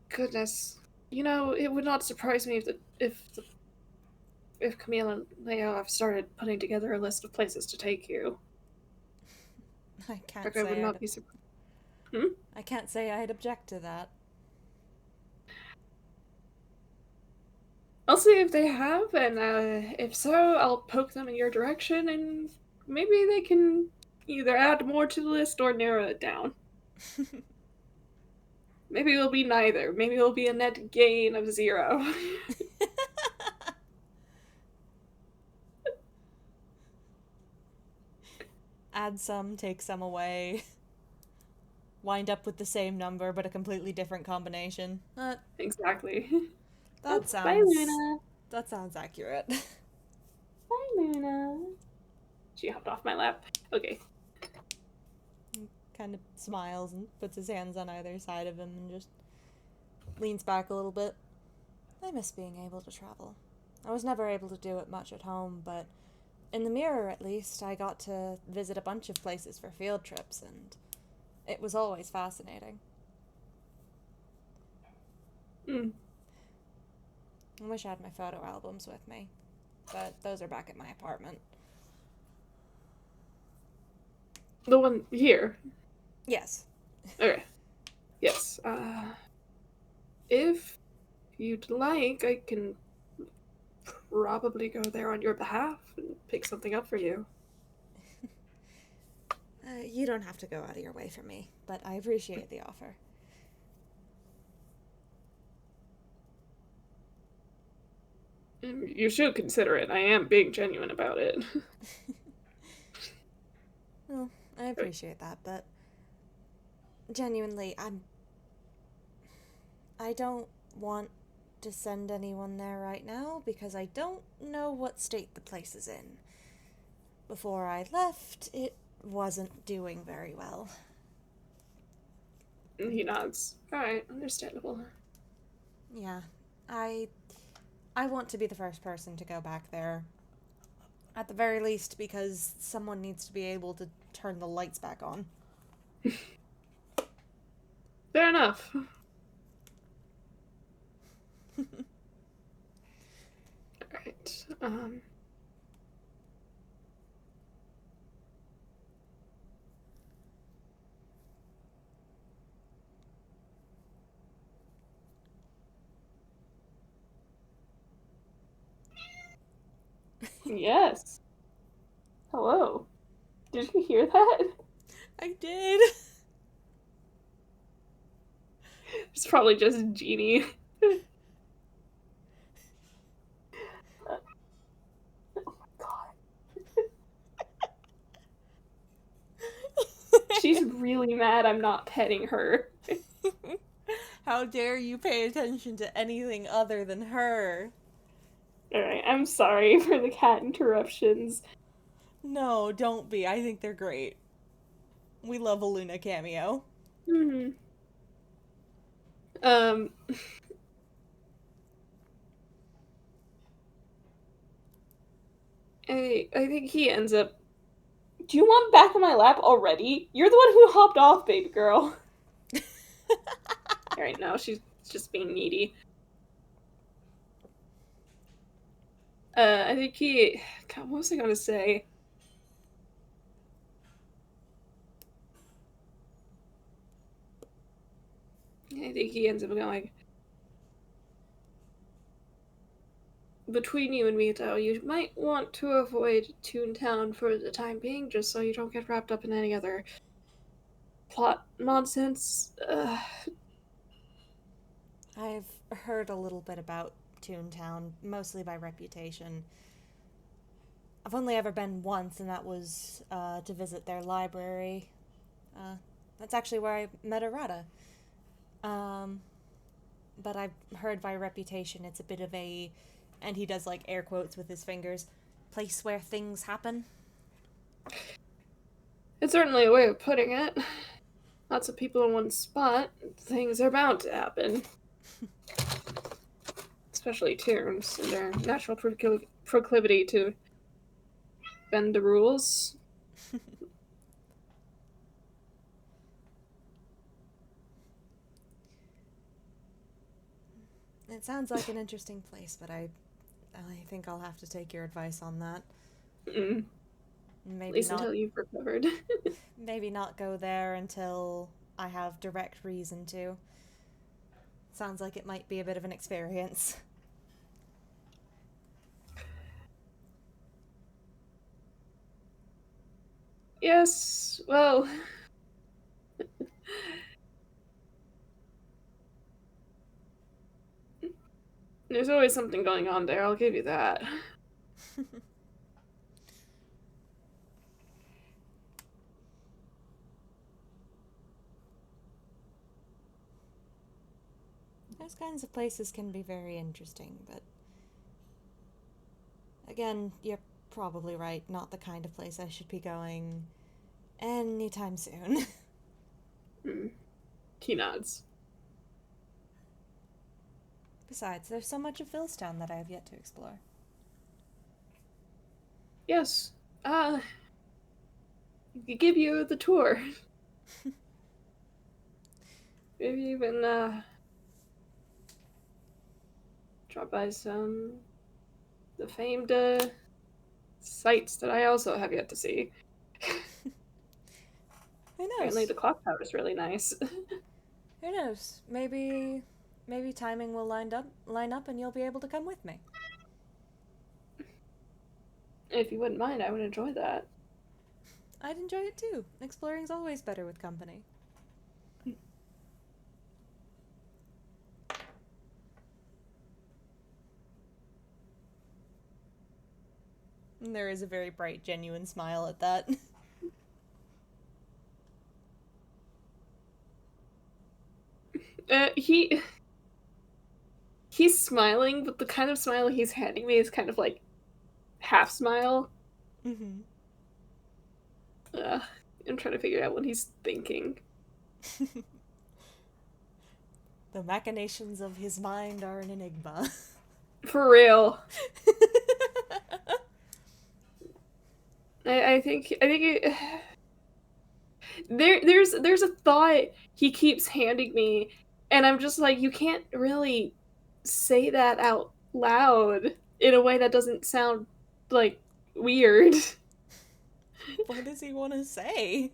goodness. You know, it would not surprise me if Camille and Leo have started putting together a list of places to take you. I can't Like, I would say not I'd. be surprised. Hmm? I can't say I'd object to that. I'll see if they have, and if so, I'll poke them in your direction, and maybe they can either add more to the list or narrow it down. Maybe it'll be neither. Maybe it'll be a net gain of 0. Add some, take some away. Wind up with the same number but a completely different combination. Exactly. That Bye, sounds. Luna. That sounds accurate. Bye, Luna. She hopped off my lap. Okay. Kind of smiles and puts his hands on either side of him and just leans back a little bit. I miss being able to travel. I was never able to do it much at home, but in the mirror at least, I got to visit a bunch of places for field trips, and it was always fascinating. Mm. I wish I had my photo albums with me, but those are back at my apartment. The one here. Yes. Okay. Yes. If you'd like, I can probably go there on your behalf and pick something up for you. You don't have to go out of your way for me, but I appreciate the offer. You should consider it. I am being genuine about it. Well, I appreciate that, but genuinely, I don't want to send anyone there right now because I don't know what state the place is in. Before I left, it wasn't doing very well. He nods. Alright, understandable. Yeah, I I want to be the first person to go back there. At the very least, because someone needs to be able to turn the lights back on. Fair enough. Alright, yes. Hello. Did you hear that? I did. It's probably just Jeannie. Oh my god. She's really mad I'm not petting her. How dare you pay attention to anything other than her? Alright, I'm sorry for the cat interruptions. No, don't be. I think they're great. We love a Luna cameo. Hmm. Um, I think he ends up. Do you want back on my lap already? You're the one who hopped off, baby girl. Alright, no, she's just being needy. I think he. God, what was I gonna say? I think he ends up going, between you and me, though, you might want to avoid Toontown for the time being, just so you don't get wrapped up in any other plot nonsense. I've heard a little bit about Toontown, mostly by reputation. I've only ever been once, and that was to visit their library. That's actually where I met Arata. Um, but I've heard by reputation it's a bit of a, and he does like air quotes with his fingers, place where things happen. It's certainly a way of putting it. Lots of people in one spot, things are bound to happen. Especially Toons and their natural proclivity to bend the rules. It sounds like an interesting place, but I think I'll have to take your advice on that. Mm. Maybe At least not. until you've recovered. Maybe not go there until I have direct reason to. Sounds like it might be a bit of an experience. Yes, well. There's always something going on there, I'll give you that. Those kinds of places can be very interesting, but again, you're probably right. Not the kind of place I should be going anytime soon. Mm. He nods. Besides, there's so much of Philstown that I have yet to explore. Yes. Give you the tour. Maybe even, drop by some the famed sites that I also have yet to see. Who Apparently knows? the clock tower is really nice. Who knows? Maybe timing will line up and you'll be able to come with me. If you wouldn't mind, I would enjoy that. I'd enjoy it too. Exploring's always better with company. And there is a very bright, genuine smile at that. He's smiling, but the kind of smile he's handing me is kind of like half smile. Mm-hmm. I'm trying to figure out what he's thinking. The machinations of his mind are an enigma. For real. I think there's a thought he keeps handing me, and I'm just like, you can't really say that out loud in a way that doesn't sound like weird. What does he want to say?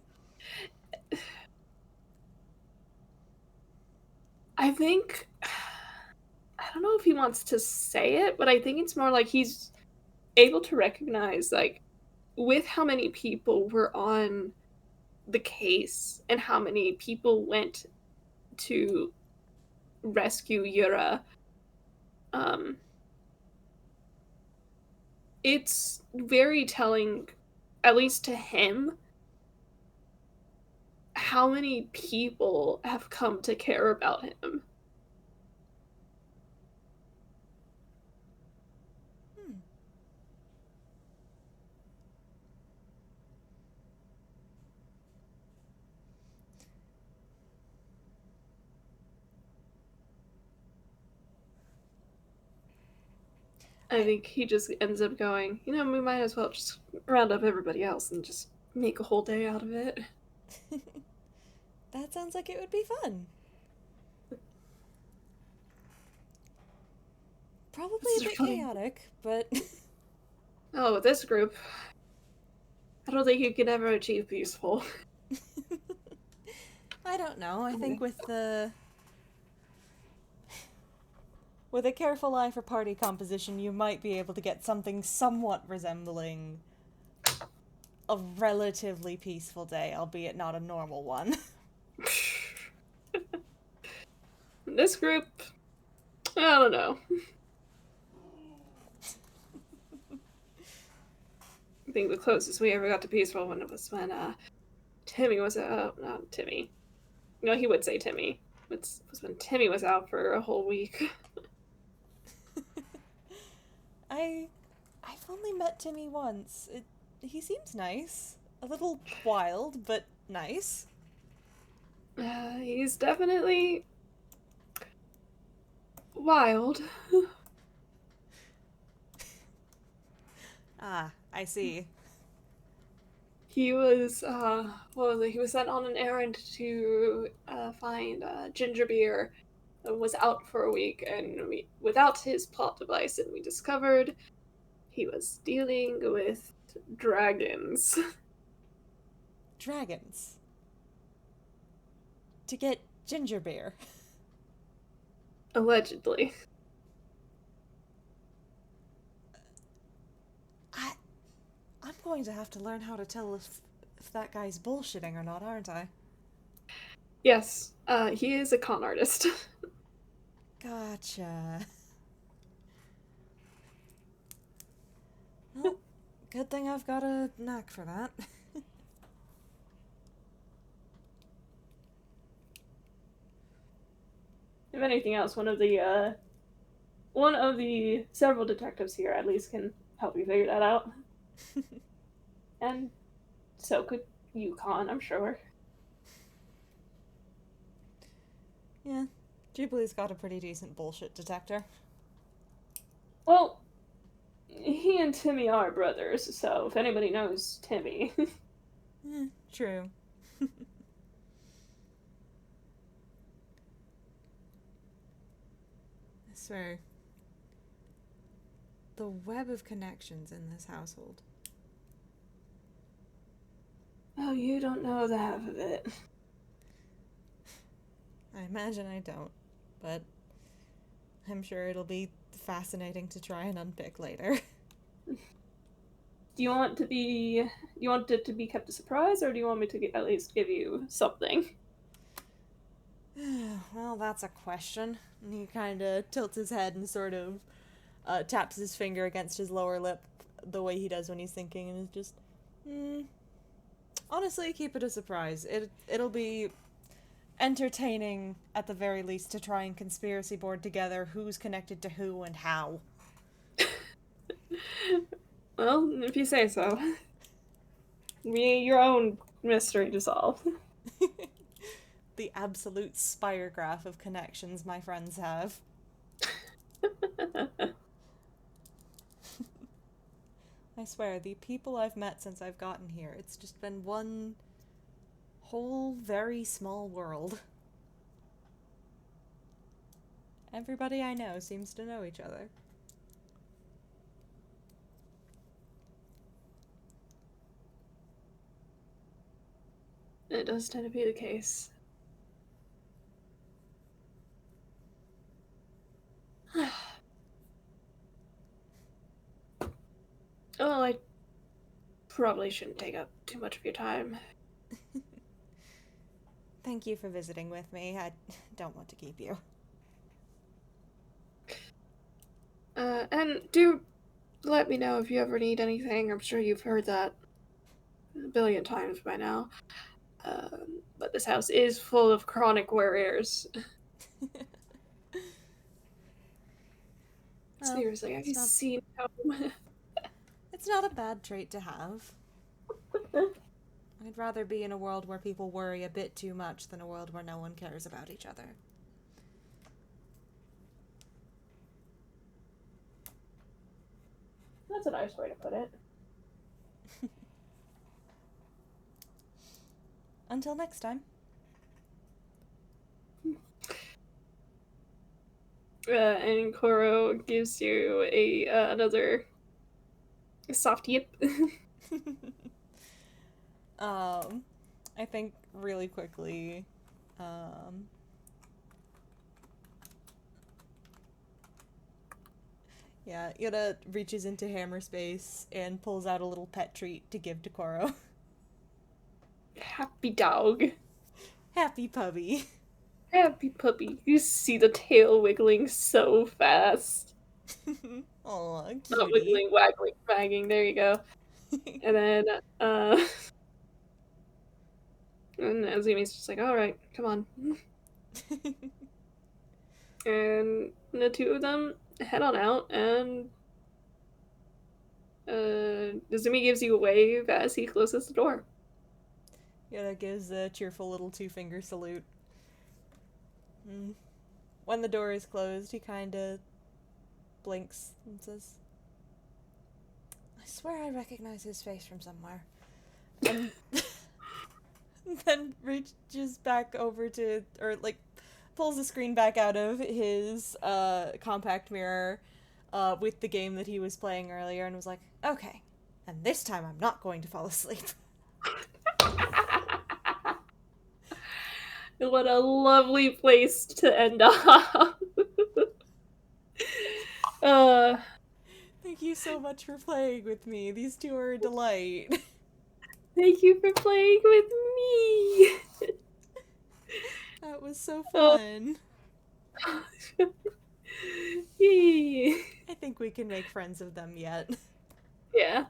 I think I don't know if he wants to say it, but I think it's more like he's able to recognize, like, with how many people were on the case and how many people went to rescue Yura, um, it's very telling, at least to him, how many people have come to care about him. Hmm. I think he just ends up going, you know, we might as well just round up everybody else and just make a whole day out of it. That sounds like it would be fun. Probably a It's bit funny. chaotic, but Oh, with this group, I don't think you could ever achieve peaceful. I don't know. I think with a careful eye for party composition, you might be able to get something somewhat resembling a relatively peaceful day, albeit not a normal one. This group, I don't know. I think the closest we ever got to peaceful one was when Timmy was not Timmy. No, he would say Timmy. It was when Timmy was out for a whole week. I I've only met Timmy once. He seems nice. A little wild, but nice. He's definitely wild. Ah, I see. He was what was it? He was sent on an errand to find ginger beer. Was out for a week, and without his plot device, and we discovered he was dealing with dragons. Dragons. To get ginger beer. Allegedly. I I'm going to have to learn how to tell if that guy's bullshitting or not, aren't I? Yes, he is a con artist. Gotcha. Well, good thing I've got a knack for that. If anything else, one of the several detectives here at least can help you figure that out. And so could Yukon, I'm sure. Yeah, Jubilee's got a pretty decent bullshit detector. Well, he and Timmy are brothers, so if anybody knows Timmy. True. I swear. The web of connections in this household. Oh, you don't know the half of it. I imagine I don't, but I'm sure it'll be fascinating to try and unpick later. Do you want to be? Do you want it to be kept a surprise, or do you want me to at least give you something? Well, that's a question. And he kind of tilts his head and sort of taps his finger against his lower lip the way he does when he's thinking, and is just, hmm, honestly, keep it a surprise. It'll be entertaining at the very least to try and conspiracy board together who's connected to who and how. Well, if you say so. Be your own mystery to solve. The absolute spirograph of connections my friends have. I swear, the people I've met since I've gotten here, it's just been one whole very small world. Everybody I know seems to know each other. It does tend to be the case. Well, I probably shouldn't take up too much of your time. Thank you for visiting with me. I don't want to keep you. And do let me know if you ever need anything. I'm sure you've heard that a billion times by now. But this house is full of chronic warriors. Well, Seriously, have you seen how... it's not a bad trait to have. I'd rather be in a world where people worry a bit too much than a world where no one cares about each other. That's a nice way to put it. Until next time. And Koro gives you another soft yip. I think really quickly, yeah, Yuta reaches into hammer space and pulls out a little pet treat to give to Koro. Happy dog. Happy puppy. Happy puppy. You see the tail wiggling so fast. Aw, Not cutie. wiggling, waggling, wagging. There you go. And then, and Azumi's just like, alright, come on. And the two of them head on out, and Azumi gives you a wave as he closes the door. Yuta gives a cheerful little two-finger salute. When the door is closed, he kinda blinks and says, I swear I recognize his face from somewhere. And then reaches back over to, or like, pulls the screen back out of his compact mirror with the game that he was playing earlier and was like, okay, and this time I'm not going to fall asleep. What a lovely place to end off. Thank you so much for playing with me. These two are a delight. Thank you for playing with me. That was so fun. Yay. I think we can make friends of them yet. Yeah.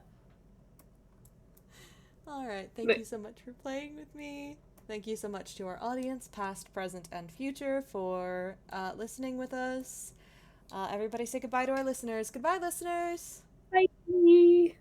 Alright, thank you so much for playing with me. Thank you so much to our audience, past, present, and future, for listening with us. Everybody say goodbye to our listeners. Goodbye, listeners! Bye.